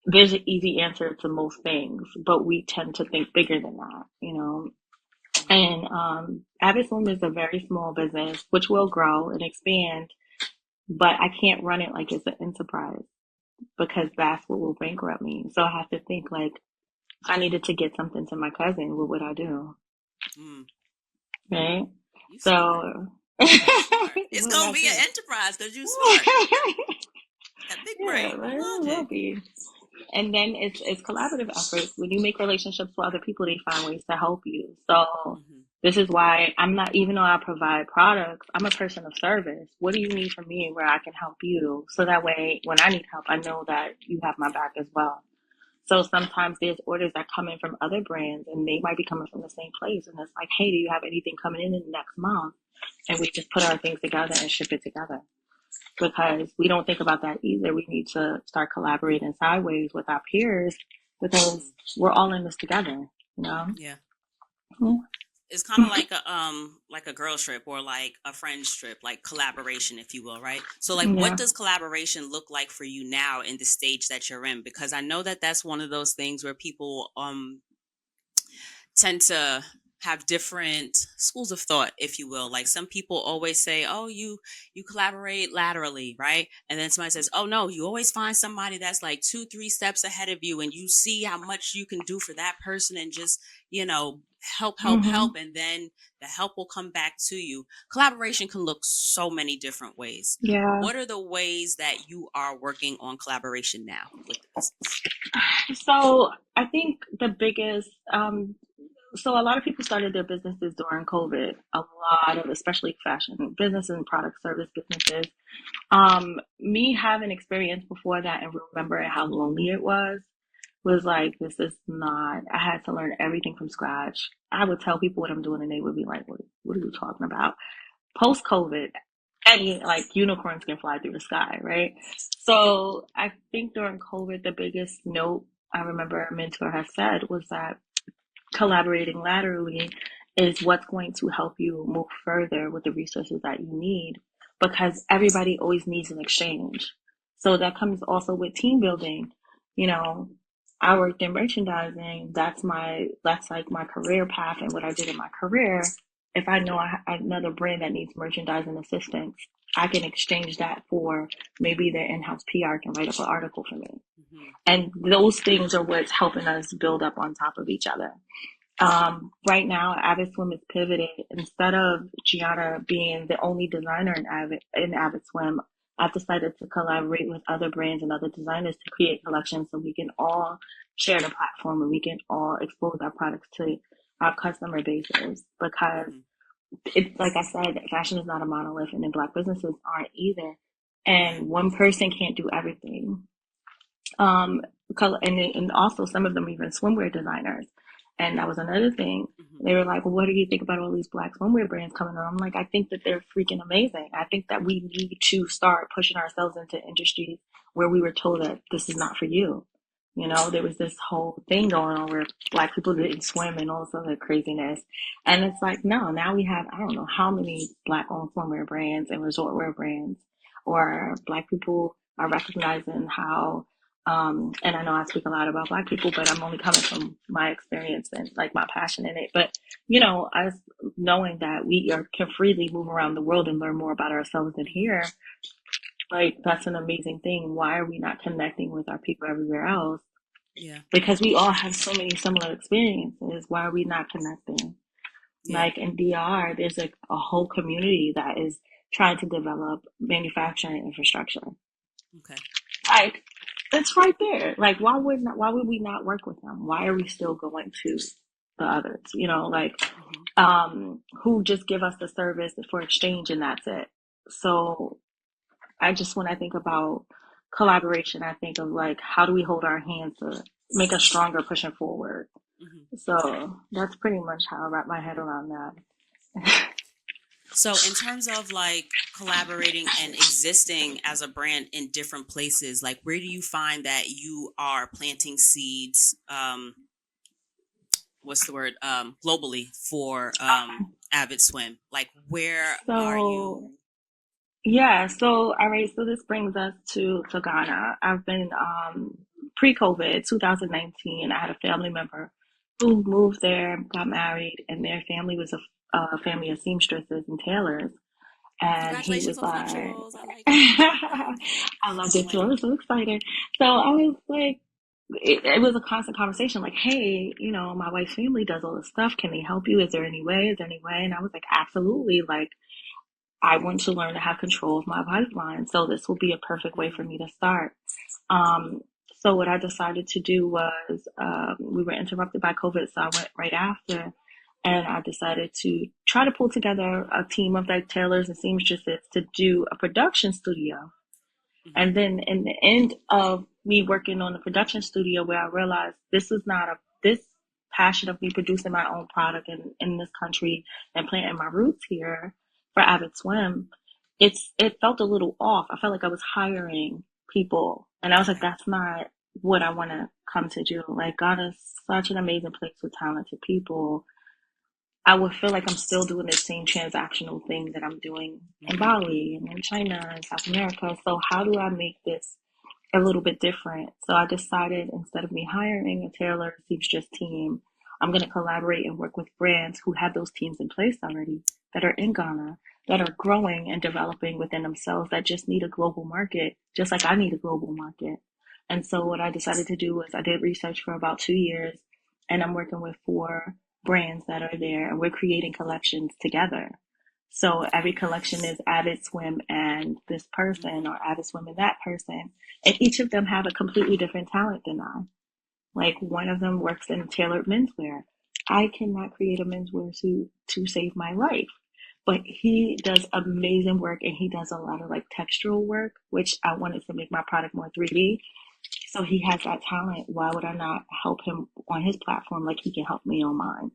there's an easy answer to most things, but we tend to think bigger than that. Mm-hmm. And Avid Swim is a very small business, which will grow and expand, but I can't run it like it's an enterprise because that's what will bankrupt me. So I have to think like, if I needed to get something to my cousin, what would I do? Mm. Right? You smart. So, You smart. It's what gonna about be an you? enterprise because you smart. That big Yeah, brain. I it love will it. be. And then it's collaborative efforts. When you make relationships with other people, they find ways to help you. So Hmm. this is why I'm not, even though I provide products, I'm a person of service. What do you need from me where I can help you? So that way, when I need help, I know that you have my back as well. So sometimes there's orders that come in from other brands and they might be coming from the same place. And it's like, hey, do you have anything coming in the next month? And we just put our things together and ship it together because we don't think about that either. We need to start collaborating sideways with our peers because Hmm. we're all in this together, you know? Yeah. Yeah. It's kind of like a girl trip or like a friend's trip, like collaboration, if you will, right? So like what Yeah. does collaboration look like for you now in the stage that you're in? Because I know that that's one of those things where people tend to have different schools of thought, if you will. Like some people always say, oh, you collaborate laterally, right? And then somebody says, oh no, you always find somebody that's like 2 3 steps ahead of you and you see how much you can do for that person and just, you know, help, Hmm. and then the help will come back to you. Collaboration can look so many different ways. Yeah. What are the ways that you are working on collaboration now with the business? So I think the biggest, so a lot of people started their businesses during COVID. A lot of, especially fashion business and product service businesses. Me having experience before that and remembering how lonely it was like, this is not, I had to learn everything from scratch. I would tell people what I'm doing and they would be like, what are you talking about? Post COVID, any like unicorns can fly through the sky, right? So I think during COVID, the biggest note I remember a mentor has said was that collaborating laterally is what's going to help you move further with the resources that you need because everybody always needs an exchange. So that comes also with team building. You know, I worked in merchandising. That's like my career path and what I did in my career. If I know another brand that needs merchandising assistance, I can exchange that for maybe their in-house PR can write up an article for me. Hmm. And those things are what's helping us build up on top of each other. Right now, Avid Swim is pivoted. Instead of Gionna being the only designer in Avid Swim, I've decided to collaborate with other brands and other designers to create collections so we can all share the platform and we can all expose our products to our customer bases. Because Hmm. it's like I said, fashion is not a monolith, and then Black businesses aren't either. Right. And one person can't do everything. Um, and also some of them even swimwear designers. And that was another thing. Hmm. They were like, well, what do you think about all these Black swimwear brands coming on? I'm like, I think that they're freaking amazing. I think that we need to start pushing ourselves into industries where we were told that this is not for you. You know, there was this whole thing going on where Black people didn't swim and all this other craziness. And it's like, no, now we have, I don't know how many Black owned swimwear brands and resort wear brands, or Black people are recognizing how and I know I speak a lot about Black people, but I'm only coming from my experience and like my passion in it. But you know, us knowing that can freely move around the world and learn more about ourselves than Hmm. here, like that's an amazing thing. Why are we not connecting with our people everywhere else? Yeah. Because we all have so many similar experiences. Why are we not connecting? Yeah. Like in DR, there's like a whole community that is trying to develop manufacturing infrastructure. Okay. Like it's right there. Like why would we not work with them? Why are we still going to the others? You know, like Hmm. who just give us the service for exchange and that's it. So I just when I think about collaboration, I think of like how do we hold our hands to make us stronger pushing forward. Hmm. So that's pretty much how I wrap my head around that. So, in terms of like collaborating and existing as a brand in different places, like where do you find that you are planting seeds? What's the word? Globally for Avid Swim. Like, where are So you? yeah, all right, so this brings us to Ghana. I've been pre-COVID, 2019, I had a family member who moved there, got married, and their family was a family of seamstresses and tailors. And he Congratulations was on the like, nuptials. I like it. I loved That's it too. I exciting. was so excited. So I was like, it was a constant conversation like, hey, you know, my wife's family does all this stuff. Can they help you? Is there any way? Is there any way? And I was like, absolutely. Like, I want to learn to have control of my pipeline. So this will be a perfect way for Hmm. me to start. Um, So what I decided to do was we were interrupted by COVID, so I went right after, and I decided to try to pull together a team of like tailors and seamstresses to do a production studio. Hmm. And then in the end of me working on the production studio, where I realized this was not a this passion of me producing my own product in this country and planting my roots here for Avid Swim, it felt a little off. I felt like I was hiring people, and I was like, Okay. that's not what I want to come to do. Like, God is such an amazing place with talented people. I would feel like I'm still doing the same transactional thing that I'm doing in Hmm. Bali and in China and South America. So how do I make this a little bit different? So I decided, instead of me hiring a tailor seamstress team, I'm going to collaborate and work with brands who have those teams in place already, that are in Ghana, that are growing and developing within themselves, that just need a global market, just like I need a global market. And so what I decided to do was I did research for about 2 years, and I'm working with four brands that are there, and we're creating collections together. So Oh, every collection nice. is Avid Swim and this person, Hmm. or Avid Swim and that person. And each of them have a completely different talent than I. Like, one of them works in tailored menswear. I cannot create a menswear suit to save my life. But he does amazing work, and he does a lot of like textural work, which I wanted to make my product more 3D. So he has that talent. Why would I not help him on his platform like he can help me on mine?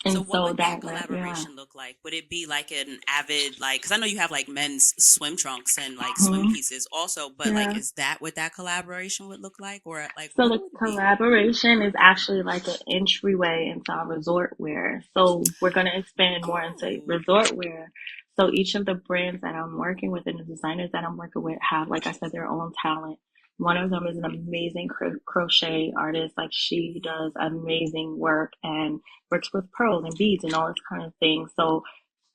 So And what so would that that way, yeah. collaboration look like? Would it be like an Avid, like, because I know you have like men's swim trunks and like swim Mhm. pieces also, but like, Yeah. is that what that collaboration would look like, or like, So what the would it be? collaboration is actually like an entryway into our resort wear. So we're going to expand more into Oh. resort wear. So each of the brands that I'm working with and the designers that I'm working with have, like I said, their own talent. One of them is an amazing crochet artist. Like, she Hmm. does amazing work and works with pearls and beads and all this kind of thing. So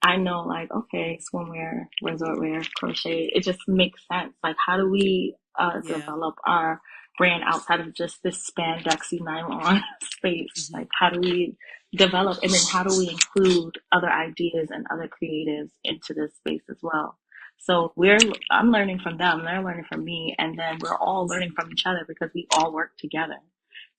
I know, like, okay, swimwear, resort wear, crochet, it just makes sense. Like, how do we Yeah. develop our brand outside of just this spandexy nylon space? Hmm. Like, how do we develop, and then how do we include other ideas and other creatives into this space as well? So I'm learning from them, they're learning from me, and then we're all learning from each other because we all work together.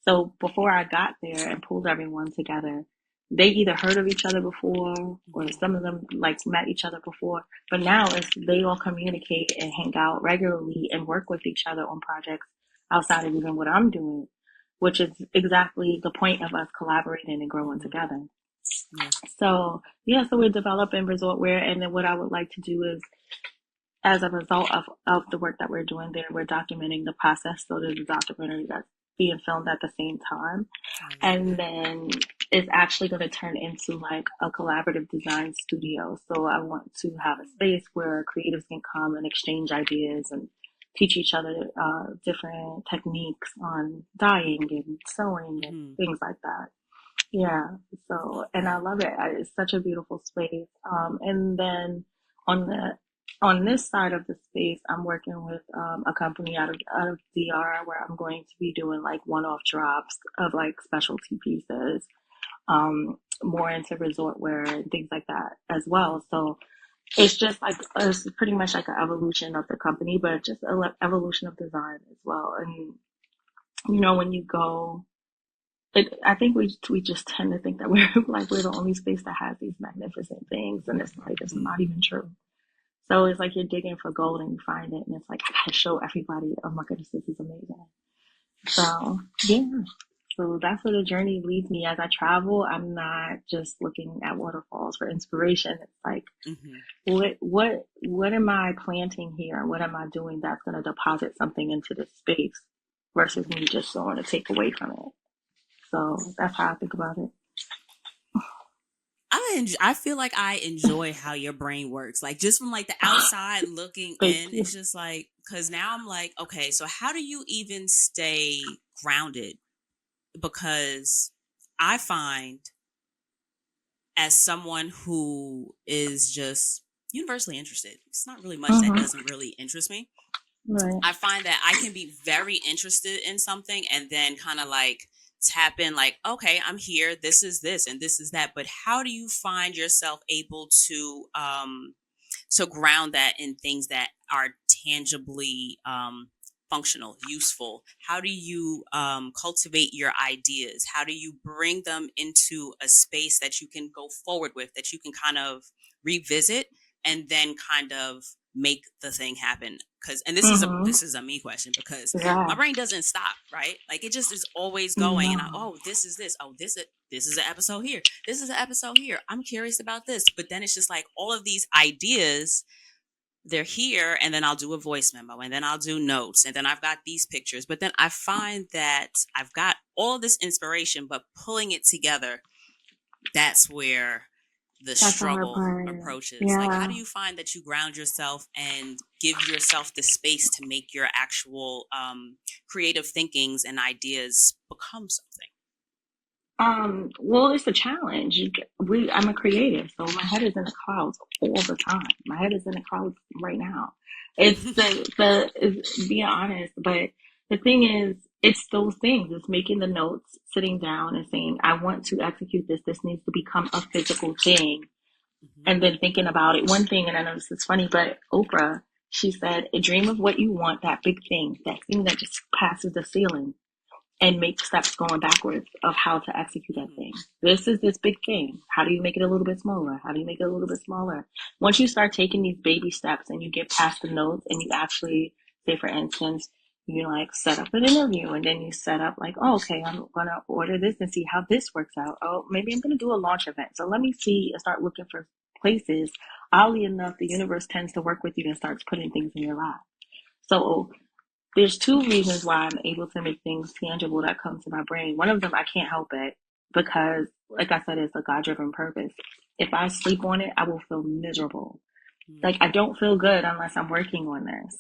So before I got there and pulled everyone together, they either heard of each other before, or Hmm. some of them like met each other before. But now it's they all communicate and hang out regularly and work with each other on projects outside of even what I'm doing, which is exactly the point of us collaborating and growing Hmm. together. Yeah. So yeah, so we're developing resort wear, and then what I would like to do is, as a result of the work that we're doing there, we're documenting the process. So there's a documentary that's being filmed at the same time. I love And that. then it's actually going to turn into like a collaborative design studio. So I want to have a space where creatives can come and exchange ideas and teach each other different techniques on dyeing and sewing and Hmm. things like that. Yeah. So, Love and I that. love it. It's such a beautiful space. And then on the on this side of the space, I'm working with a company out of DR, where I'm going to be doing like one-off drops of like specialty pieces, more into resort wear and things like that as Hmm. well. So it's just like it's pretty much like an evolution of the company, but just an evolution of design as well. And when you go, I think we just tend to think that we're like we're the only space that has these magnificent things, and it's Hmm. not even true. So it's like you're digging for gold and you find it, and it's like, I gotta show everybody. Oh my goodness, this is amazing. So yeah, so that's where the journey leads me as I travel. I'm not just looking at waterfalls for inspiration. It's like, Hmm. what am I planting here, and what am I doing that's gonna deposit something into this space versus Hmm. me just going to take away from it. So that's how I think about it. I feel like I enjoy how your brain works. Like, just from like the outside looking Thank in, you. it's just like, cuz now I'm like, okay, so how do you even stay grounded? Because I find, as someone who is just universally interested, it's not really much that Mm-hmm. doesn't really interest me. Right. I find that I can be very interested in something and then kind of like tap in, like, okay, I'm here, this is this and this is that. But how do you find yourself able to ground that in things that are tangibly functional, useful? How do you cultivate your ideas? How do you bring them into a space that you can go forward with, that you can kind of revisit and then kind of make the thing happen? Because, and Mm-hmm. this is a me question, because my Yeah. brain doesn't stop, right? Like it just is always going, and No. this is this, this is an episode here, this is an episode here, I'm curious about this, but then it's just like all of these ideas, they're here, and then I'll do a voice memo, and then I'll do notes, and then I've got these pictures, but then I find that I've got all this inspiration, but pulling it together, that's where the That's the hard struggle part. approaches. Like, how Yeah. do you find that you ground yourself and give yourself the space to make your actual creative thinkings and ideas become something? Well, it's a challenge. I'm a creative, so my head is in the clouds all the time. My head is in the clouds right now. It's it's being honest, but the thing is, it's those things. It's making the notes, sitting down and saying, I want to execute this. This needs to become a physical thing. Mm-hmm. And then thinking about it. One thing, and I know this is funny, but Oprah, she said, dream of what you want, that big thing, that thing that just passes the ceiling, and make steps going backwards of how to execute that Mm-hmm. thing. This is this big thing. How do you make it a little bit smaller? How do you make it a little bit smaller? Once you start taking these baby steps and you get past the notes and you actually, say for instance, you like set up an interview and then you set up like, oh, okay, I'm gonna order this and see how this works out. Oh, maybe I'm gonna do a launch event. So let me see and start looking for places. Oddly enough, the universe tends to work with you and starts putting things in your life. So there's two reasons why I'm able to make things tangible that come to my brain. One of them, I can't help it because, like I said, it's a God driven purpose. If I sleep on it, I will feel miserable. Like, I don't feel good unless I'm working on this.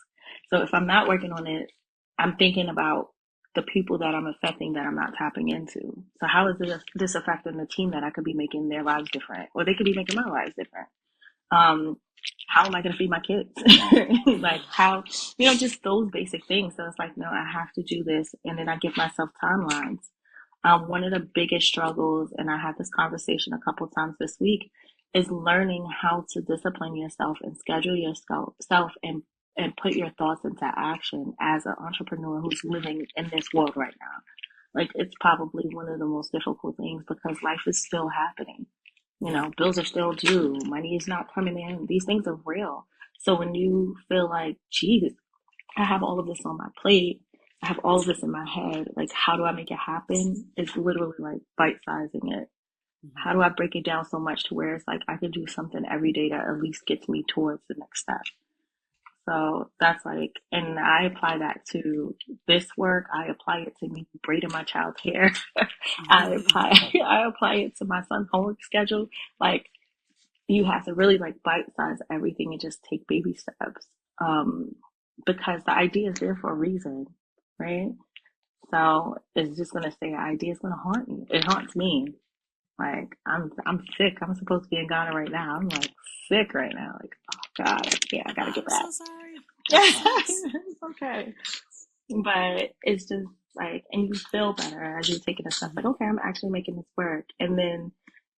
So, if I'm not working on it, I'm thinking about the people that I'm affecting that I'm not tapping into. So, how is this affecting the team that I could be making their lives different? Or they could be making my lives different? um how am I going to feed my kids? Like, Mm-hmm. how, just those basic things. So it's like, no, I have to do this, and then I give myself timelines. One of the biggest struggles, and I had this conversation a couple times this week, is learning how to discipline yourself and schedule yourself and put your thoughts into action as an entrepreneur who's living in this world right now. Like, it's probably one of the most difficult things because life is still happening. Yeah. Bills are still due. Money is not coming in. These things are real. So when you feel like, geez, I have all of this on my plate, I have all of this in my head, like, how do I make it happen? It's literally like bite sizing it. Mm-hmm. How do I break it down so much to where it's like I can do something every day that at least gets me towards the next step? So that's like, and I apply that to this work. I apply it to me braiding my child's hair. I apply it to my son's homework schedule. Like, you have to really like bite size everything and just take baby steps. Because the idea is there for a reason, right? So it's just gonna say idea is gonna haunt you. It haunts me. Like, I'm sick. I'm supposed to be in Ghana right now. I'm like sick right now. Like, oh God, I gotta get I'm back. so sorry. That sucks. It's okay. But it's just like, and you feel better as you're taking a step, like, Mm-hmm. okay, I'm actually making this work. And then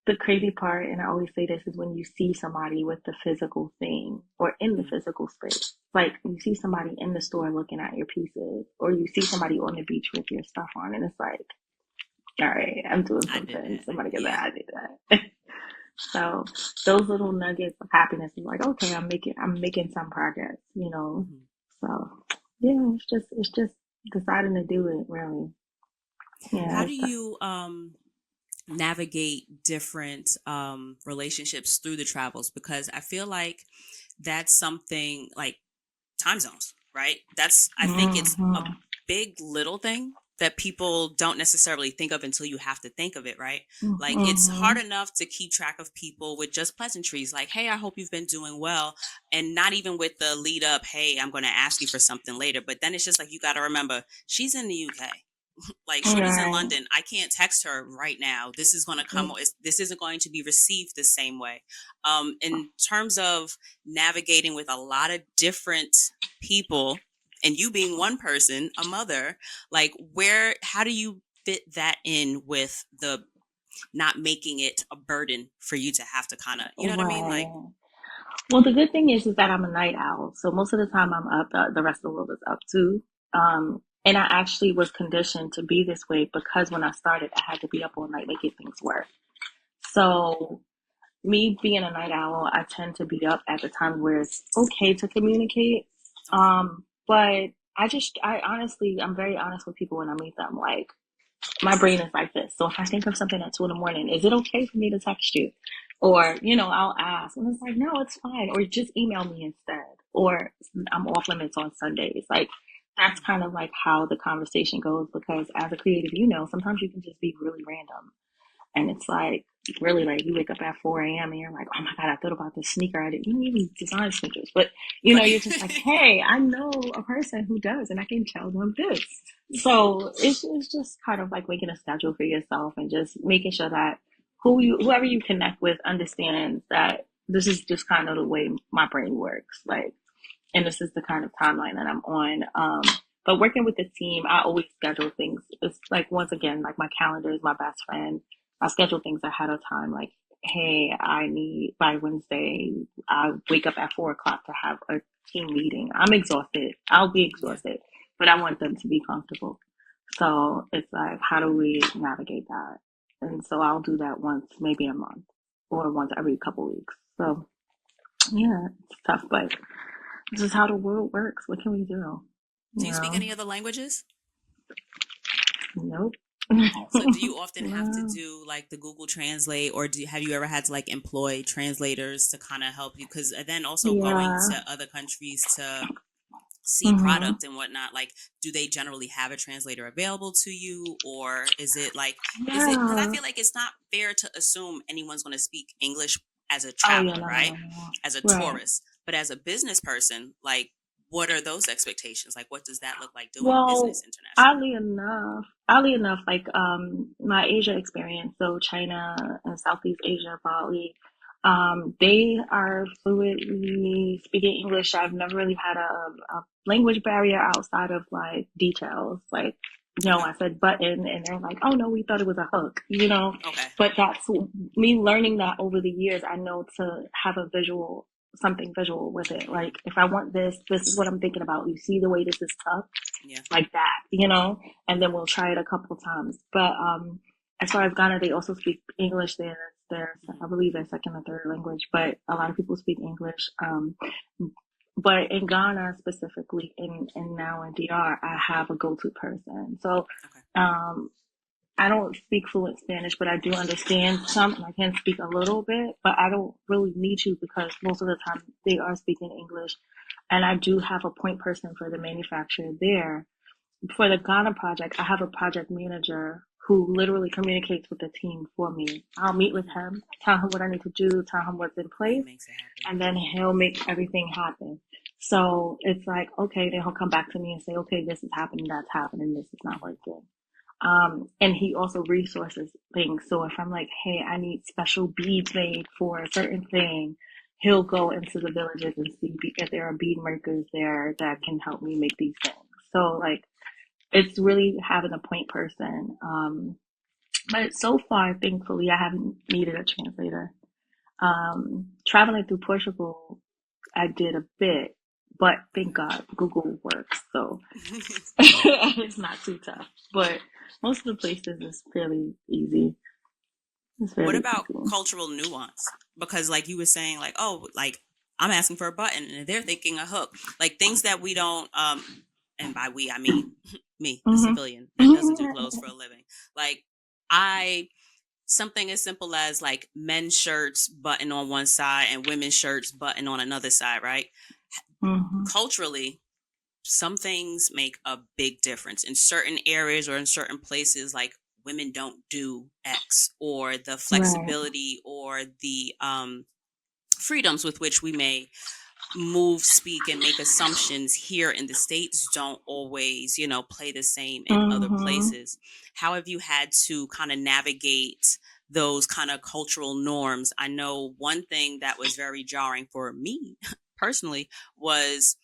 the crazy part, and I always say this, is when you see somebody with the physical thing or in the Mm-hmm. physical space. Like, you see somebody in the store looking at your pieces, or you see somebody on the beach with your stuff on, and it's like, all right, I'm doing I did something. that. Somebody get Yeah. that, I did that. So those little nuggets of happiness is like, okay, I'm making some progress. Mm-hmm. So yeah, it's just deciding to do it, really. How Yeah. do you navigate different relationships through the travels? Because I feel like that's something like time zones, right? That's, I think it's a Mm-hmm. big little thing that people don't necessarily think of until you have to think of it, right? Like, it's hard Mm-hmm. enough to keep track of people with just pleasantries like, hey, I hope you've been doing well, and not even with the lead up, hey, I'm going to ask you for something later. But then it's just like, you got to remember, she's in the UK, like shorty's in Right. London. I can't text her right now. This is going to come. This isn't going to be received the same way. In terms of navigating with a lot of different people, and you being one person, a mother, like, how do you fit that in with the not making it a burden for you to have to kind of, you know what I mean? Like, Right. Well, the good thing is that I'm a night owl, so most of the time I'm up. The rest of the world is up too. And I actually was conditioned to be this way because when I started, I had to be up all night making things work. So me being a night owl, I tend to be up at the times where it's okay to communicate. Okay. But I honestly, I'm very honest with people when I meet them. Like, my brain is like this. So if I think of something at 2 in the morning, is it okay for me to text you? Or, I'll ask. And it's like, no, it's fine. Or just email me instead. Or I'm off limits on Sundays. Like, that's kind of like how the conversation goes because as a creative, sometimes you can just be really random. And it's like, really, like, you wake up at 4 a.m. and you're like, oh my God, I thought about this sneaker. I didn't even design sneakers. But, you're just like, Right. hey, I know a person who does, and I can tell them this. So it's just kind of like making a schedule for yourself and just making sure that whoever you connect with understands that this is just kind of the way my brain works. Like, and this is the kind of timeline that I'm on. But working with the team, I always schedule things. It's like, once again, like, my calendar is my best friend. I schedule things ahead of time. Like, hey, I need by Wednesday, I wake up at 4 o'clock to have a team meeting. I'm exhausted. I'll be Yeah. exhausted, but I want them to be comfortable. So it's like, how do we navigate that? And so I'll do that once, maybe a month or once every couple weeks. So yeah, it's tough, but this is how the world works. What can we do? Do You you speak know? any other languages? Nope. So do you often have to No. do like the Google Translate, or have you ever had to like employ translators to kind of help you? Because then also going Yeah. to other countries to see Hmm. product and whatnot, like, do they generally have a translator available to you, or is it because I Yeah. feel like it's not fair to assume anyone's going to speak English as a Oh yeah, traveler, no, no, right? no, no, no. As a Right. tourist, but as a business person, like, what are those expectations? Like, what does that look like doing Well, business internationally? oddly enough, like, my Asia experience, so China and Southeast Asia, Bali, they are fluently speaking English. I've never really had a language barrier outside of like details. Like, Okay. I said button, and they're like, oh no, we thought it was a hook, Okay. But that's me learning that over the years. I know to have a visual, something visual with it. Like, if I want this, this is what I'm thinking about. You see the way this is tucked, Yeah. like that, and then we'll try it a couple times. But as far as Ghana, they also speak English there. Their, I Hmm. believe, their second or third language, but a lot of people speak English. But in Ghana specifically, and now in DR, I have a go-to person. So Okay. um, I don't speak fluent Spanish, but I do understand some, and I can speak a little bit, but I don't really need to because most of the time they are speaking English. And I do have a point person for the manufacturer there. For the Ghana project, I have a project manager who literally communicates with the team for me. I'll meet with Hmm. him, tell him what I need to do, tell him what's in And he place, makes it happen. and then he'll make everything happen. So it's like, okay, then he'll come back to me and say, okay, this is happening, that's happening, this is not Hmm. working. And he also resources things. So if I'm like, hey, I need special beads made for a certain thing, he'll go into the villages and see if there are bead makers there that can help me make these things. So like, it's really having a point person. But so far, thankfully, I haven't needed a translator. Traveling through Portugal, I did a bit, but thank Okay. God Google works, so it's not too tough. But most of the places is fairly easy. It's What fairly about easy. cultural nuance? Because like you were saying, like, oh, like, I'm asking for a button and they're thinking a hook. Like, things that we don't and by we I mean me, the Hmm. civilian that doesn't do clothes for a living. Like, I something as simple as like men's shirts button on one side and women's shirts button on another side, right? Hmm. Culturally, some things make a big difference in certain areas or in certain places. Like, women don't do X, or the Right. flexibility or the freedoms with which we may move, speak, and make assumptions here in the States don't always, play the same in other Hmm. places. How have you had to kind of navigate those kind of cultural norms? I know one thing that was very jarring for me personally was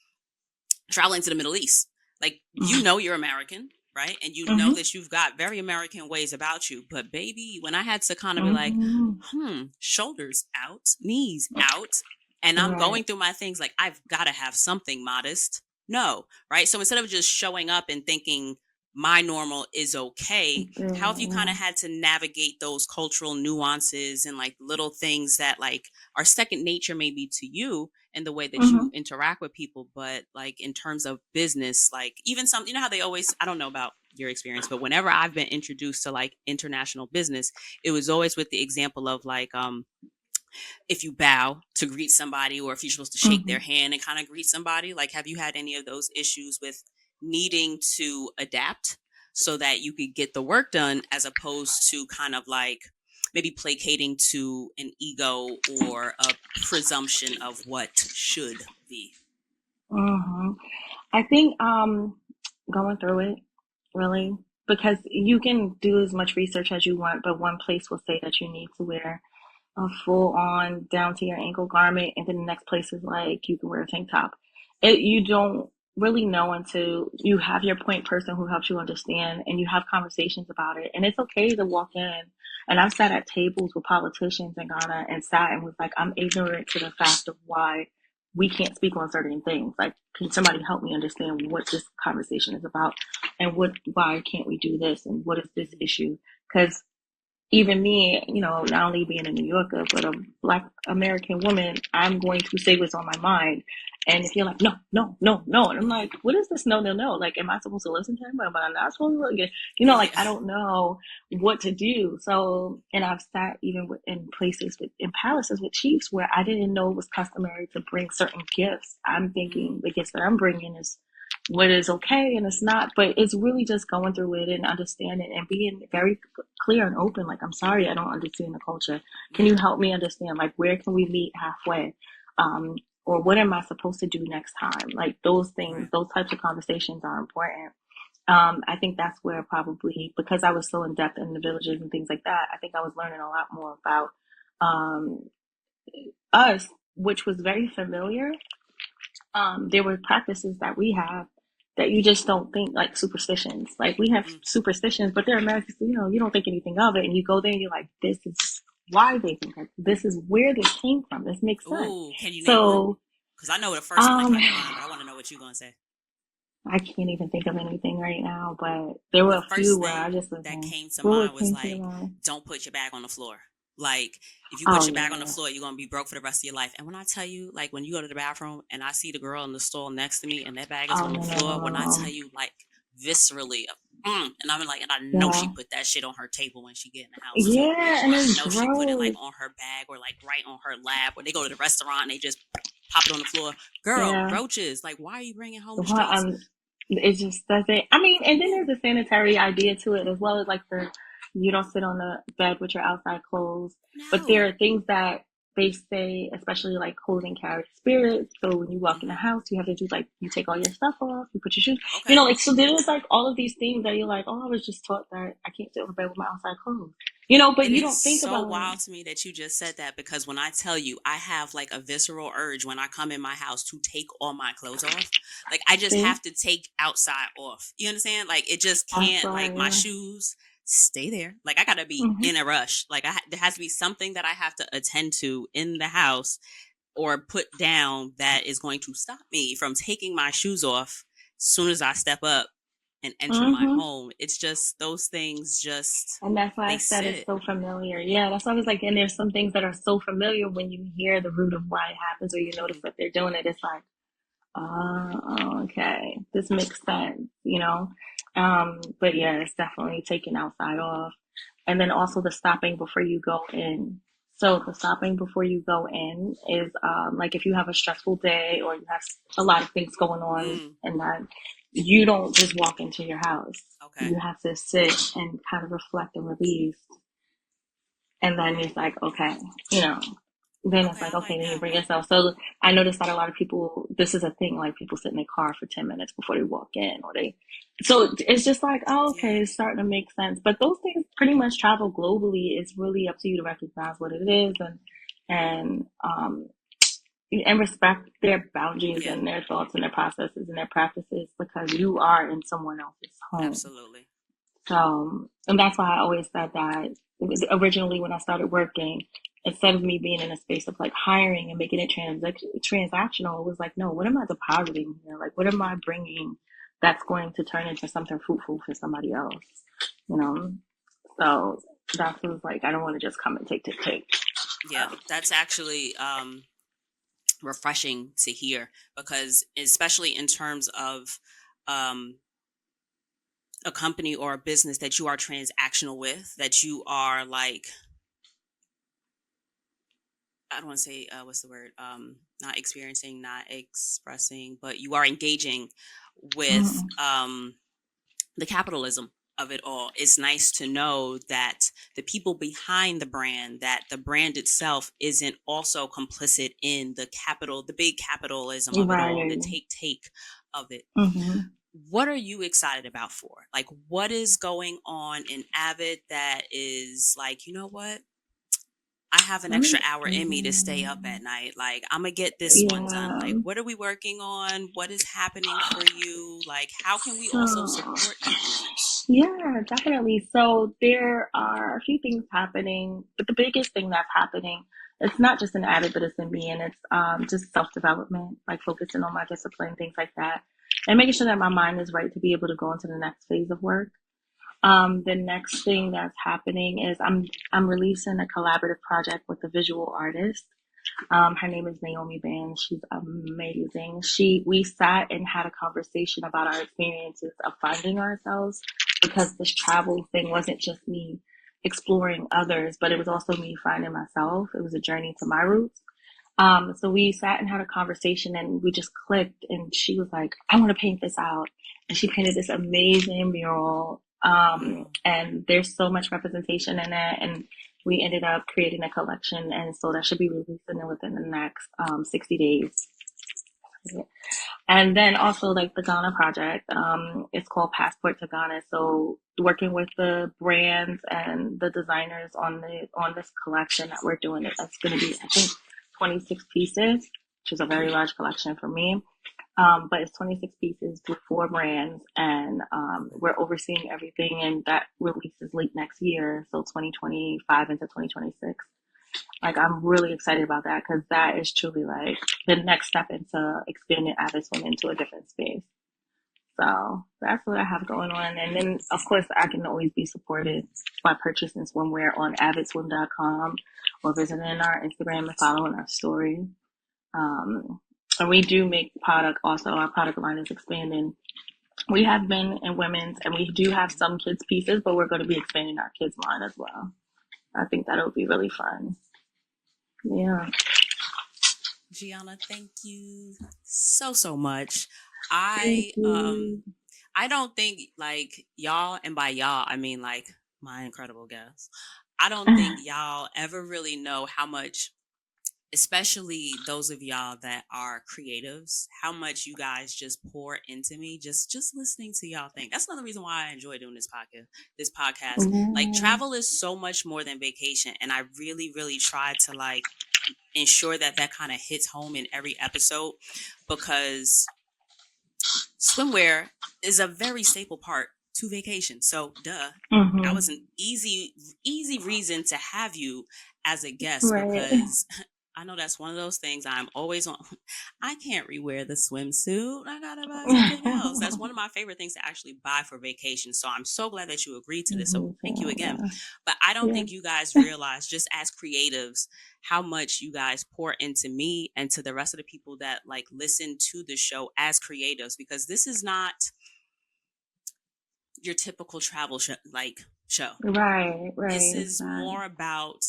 traveling to the Middle East. Like, you're American, right? And you know Hmm. that you've got very American ways about you. But baby, when I had to kind of be like, Hmm. shoulders out, knees out, and I'm Right. going through my things, like, I've got to have something modest. No, right? So instead of just showing up and thinking my normal is okay, how have you kind Yeah. of had to navigate those cultural nuances and like little things that like are second nature maybe to you in the way that you Hmm. interact with people, but like in terms of business, like even some, you know how they always, I don't know about your experience, but whenever I've been introduced to like international business, it was always with the example of like if you bow to greet somebody or if you're supposed to shake their Hmm. hand and kind of greet somebody. Like, have you had any of those issues with needing to adapt so that you could get the work done as opposed to kind of like maybe placating to an ego or a presumption of what should be? Hmm. I think going through it really, because you can do as much research as you want, but one place will say that you need to wear a full on down to your ankle garment, and then the next place is like you can wear a tank top. You don't really know until you have your point person who helps you understand and you have conversations about it. And it's okay to walk in. And I've sat at tables with politicians in Ghana and sat and was like, I'm ignorant to the fact of why we can't speak on certain things. Like, can somebody help me understand what this conversation is about and why can't we do this and what is this issue? Because even me, not only being a New Yorker, but a Black American woman, I'm going to say what's on my mind. And if you're like, no, no, no, no, and I'm Mm-hmm. like, what is this? No, no, no. Like, am I supposed to listen to him? Am I not supposed to? Like, like, Yeah. I don't know what to do. So, and I've sat even in places in palaces with chiefs where I didn't know it was customary to bring certain gifts. I'm Mm-hmm. thinking the gifts that I'm bringing is what is okay and it's not, but it's really just going through it and understanding and being very clear and open. Like, I'm sorry, I don't understand the culture. Can you Mm-hmm. help me understand? Like, where can we meet halfway? Or what am I supposed to do next time? Like, those things, Right. those types of conversations are important. I think that's where probably, because I was so in depth in the villages and things like that, I think I was learning a lot more about um, us, which was very familiar. There were practices that we have that you just don't think, like superstitions. Like, we have Mm. superstitions, but they're Americans, you don't think anything of it. And you go there and you're like, this is why they think like this is where this came from. This makes sense. Ooh, can you name one? So, Because I know the first one that um, came to mind, but I want to know what you're gonna say. I can't even think of anything right now, but there were The a few first where I thing just was that like, came to what mind was came to your like, mind? don't put your bag on the floor. Like, if you put Oh, your bag on the yeah. floor, you're gonna be broke for the rest of your life. And when I tell you, like, when you go to the bathroom and I see the girl in the stall next to me and that bag is Oh, on the no, no, floor, no, when I no. tell you, like, viscerally, and I'm like, and I know she Yeah. put that shit on her table when she get in the house too, Yeah, or and I it's know she put it like gross. on her bag or like right on her lap, or they go to the restaurant and they just pop it on the floor. Girl, Yeah. roaches. Like, why are you bringing home the Well, streets? it just doesn't. I mean, and then Yeah. there's a sanitary idea to it as well as like you don't sit on the bed with your outside clothes. But there No. are things that they say, especially like clothing carries spirits. So when you walk in the Mm-hmm. house, you have to do like you take all your stuff off, you put your shoes, Okay. like so. There's like all of these things that you're like, oh, I was just taught that I can't sit on the bed with my outside clothes, but It you is don't think so about it. wild to me that you just said that because when I tell you I have like a visceral urge when I come in my house to take all my clothes off, like I just See, have to take outside off. You understand? Like it just that's can't, why, like my yeah. shoes stay there. Like I gotta be Hmm. in a rush. Like there has to be something that I have to attend to in the house or put down that is going to stop me from taking my shoes off as soon as I step up and enter my Hmm. home. It's just those things just And that's why they I said it's sit. so familiar. Yeah, that's why I was like, and there's some things that are so familiar when you hear the root of why it happens or you notice Mhm. that they're doing it. It's like, oh, okay, this makes sense. But yeah, it's definitely taking outside off. And then also the stopping before you go in. So the stopping before you go in is like if you have a stressful day or you have a lot of things going on Mm, and that you don't just walk into your house. okay. You have to sit and kind of reflect and release. And then it's like, okay, you know, then it's Okay, like, I okay, like then you that bring one. yourself. So I noticed that a lot of people, this is a thing, like people sit in their car for 10 minutes before they walk in so it's just like, oh, okay, Yeah. it's starting to make sense. But those things pretty much travel globally. It's really up to you to recognize what it is and and respect their boundaries Yeah, and their thoughts and their processes and their practices because you are in someone else's home. absolutely. And that's why I always said that it was originally when I started working, instead of me being in a space of like hiring and making it transactional, it was like, no, what am I depositing here? Like, what am I bringing that's going to turn into something fruitful for somebody else? You know? So that was like, I don't want to just come and take. Yeah, that's actually refreshing to hear, because especially in terms of um, a company or a business that you are transactional with, that you are like, I don't want to say what's the word, not experiencing, not expressing, but you are engaging with Mm-hmm. the capitalism of it all. It's nice to know that the people behind the brand, that the brand itself isn't also complicit in the big capitalism of it all, the Right. take of it. Mm-hmm. What are you excited about for? Like, what is going on in Avid that is like, you know what? I have an Let extra me hour in me to stay up see. at night. Like, I'm gonna get this one done. Yeah. Like, what are we working on? What is happening for you? Like, how can we also So, support you through this? yeah, definitely. So there are a few things happening, but the biggest thing that's happening, it's not just an Avid, but it's in me, and it's just self development, like focusing on my discipline, things like that, and making sure that my mind is right to be able to go into the next phase of work. The next thing that's happening is I'm releasing a collaborative project with a visual artist. Her name is Naomi Band. She's amazing. We sat and had a conversation about our experiences of finding ourselves, because this travel thing wasn't just me exploring others, but it was also me finding myself. It was a journey to my roots. So we sat and had a conversation and we just clicked, and she was like, I want to paint this out. And she painted this amazing mural. Wow. And there's so much representation in it. And we ended up creating a collection. And so that should be releasing within the next 60 days. And then also like the Ghana project, it's called Passport to Ghana. So working with the brands and the designers on this collection that we're doing, that's going to be, I think, 26 pieces, which is a very large collection for me. But it's 26 pieces with 4 brands, and we're overseeing everything, and that release is late next year, so 2025 into 2026. Like, I'm really excited about that, because that is truly like the next step into expanding Avid Swim into a different space. So that's what I have going on. And then, of course, I can always be supported by purchasing swimwear on avidswim.com, or visiting our Instagram and following our story. Um, and we do make product also. Our product line is expanding. We have men and women's, and we do have some kids pieces, but we're going to be expanding our kids line as well. I think that'll be really fun. Yeah. Gianna, thank you so much. Thank I um you. I don't think, like, y'all, and by y'all I mean like my incredible guests. I don't think y'all ever really know how much, especially those of y'all that are creatives, how much you guys just pour into me, just listening to y'all think. That's another reason why I enjoy doing this podcast. Like, Yeah. travel is so much more than vacation, and I really try to like ensure that that kind of hits home in every episode, because swimwear is a very staple part to vacation. So duh, that Mm-hmm. was an easy reason to have you as a guest, Right. because I know that's one of those things I'm always on. I can't rewear the swimsuit. I gotta buy something else. That's one of my favorite things to actually buy for vacation. So I'm so glad that you agreed to this. So Mhm, thank you again. yeah. But I don't Yeah. think you guys realize, just as creatives, how much you guys pour into me and to the rest of the people that like listen to the show as creatives, because this is not your typical travel show. Right, This right. It's is not. more about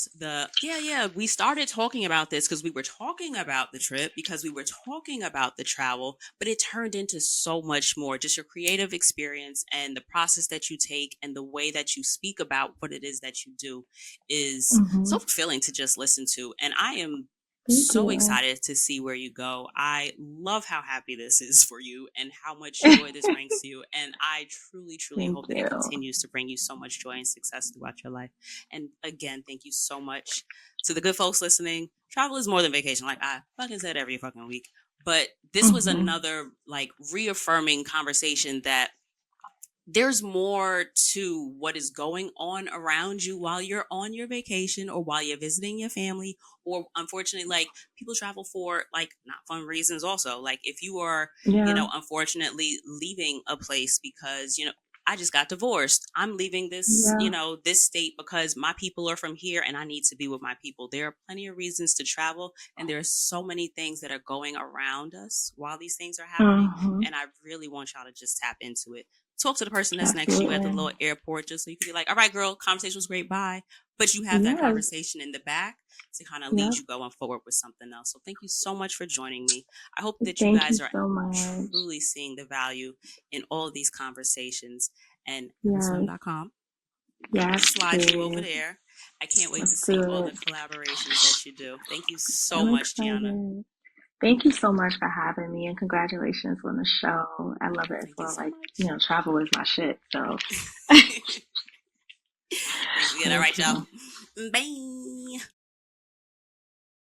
yeah, we started talking about this because we were talking about the trip, because we were talking about the travel, but it turned into so much more. Just your creative experience and the process that you take and the way that you speak about what it is that you do is Mm-hmm. so fulfilling to just listen to. And I am Thank so you. excited to see where you go. I love how happy this is for you and how much joy this brings to you. And I truly Thank hope that it you. continues to bring you so much joy and success throughout your life. And again, thank you so much to the good folks listening. Travel is more than vacation, like I fucking said every fucking week. But this was Mm-hmm. another like reaffirming conversation that there's more to what is going on around you while you're on your vacation or while you're visiting your family, or unfortunately, like, people travel for like not fun reasons also. Like, if you are, Yeah. unfortunately leaving a place because, I just got divorced, I'm leaving this, Yeah. this state because my people are from here and I need to be with my people. There are plenty of reasons to travel, and there are so many things that are going around us while these things are happening, Hmm. and I really want y'all to just tap into it. Talk to the person that's next to you at the Absolutely. little airport, just so you can be like, all right, girl, conversation was great, bye. But you have that Yes. conversation in the back to kind of lead Yep. you going forward with something else. So thank you so much for joining me. I hope that you Thank you guys are so much. truly seeing the value in all of these conversations. And Yes. avidswim.com, I'm going to Yes, slide you over please. there. I can't wait to Let's see all do the it. collaborations that you do. Thank you so I'm much, Gianna. excited. Thank you so much for having me and congratulations on the show. I love it as Thank you well. so Like, much. travel is my shit. So Thanks again. All thank right, y'all. you. Bye.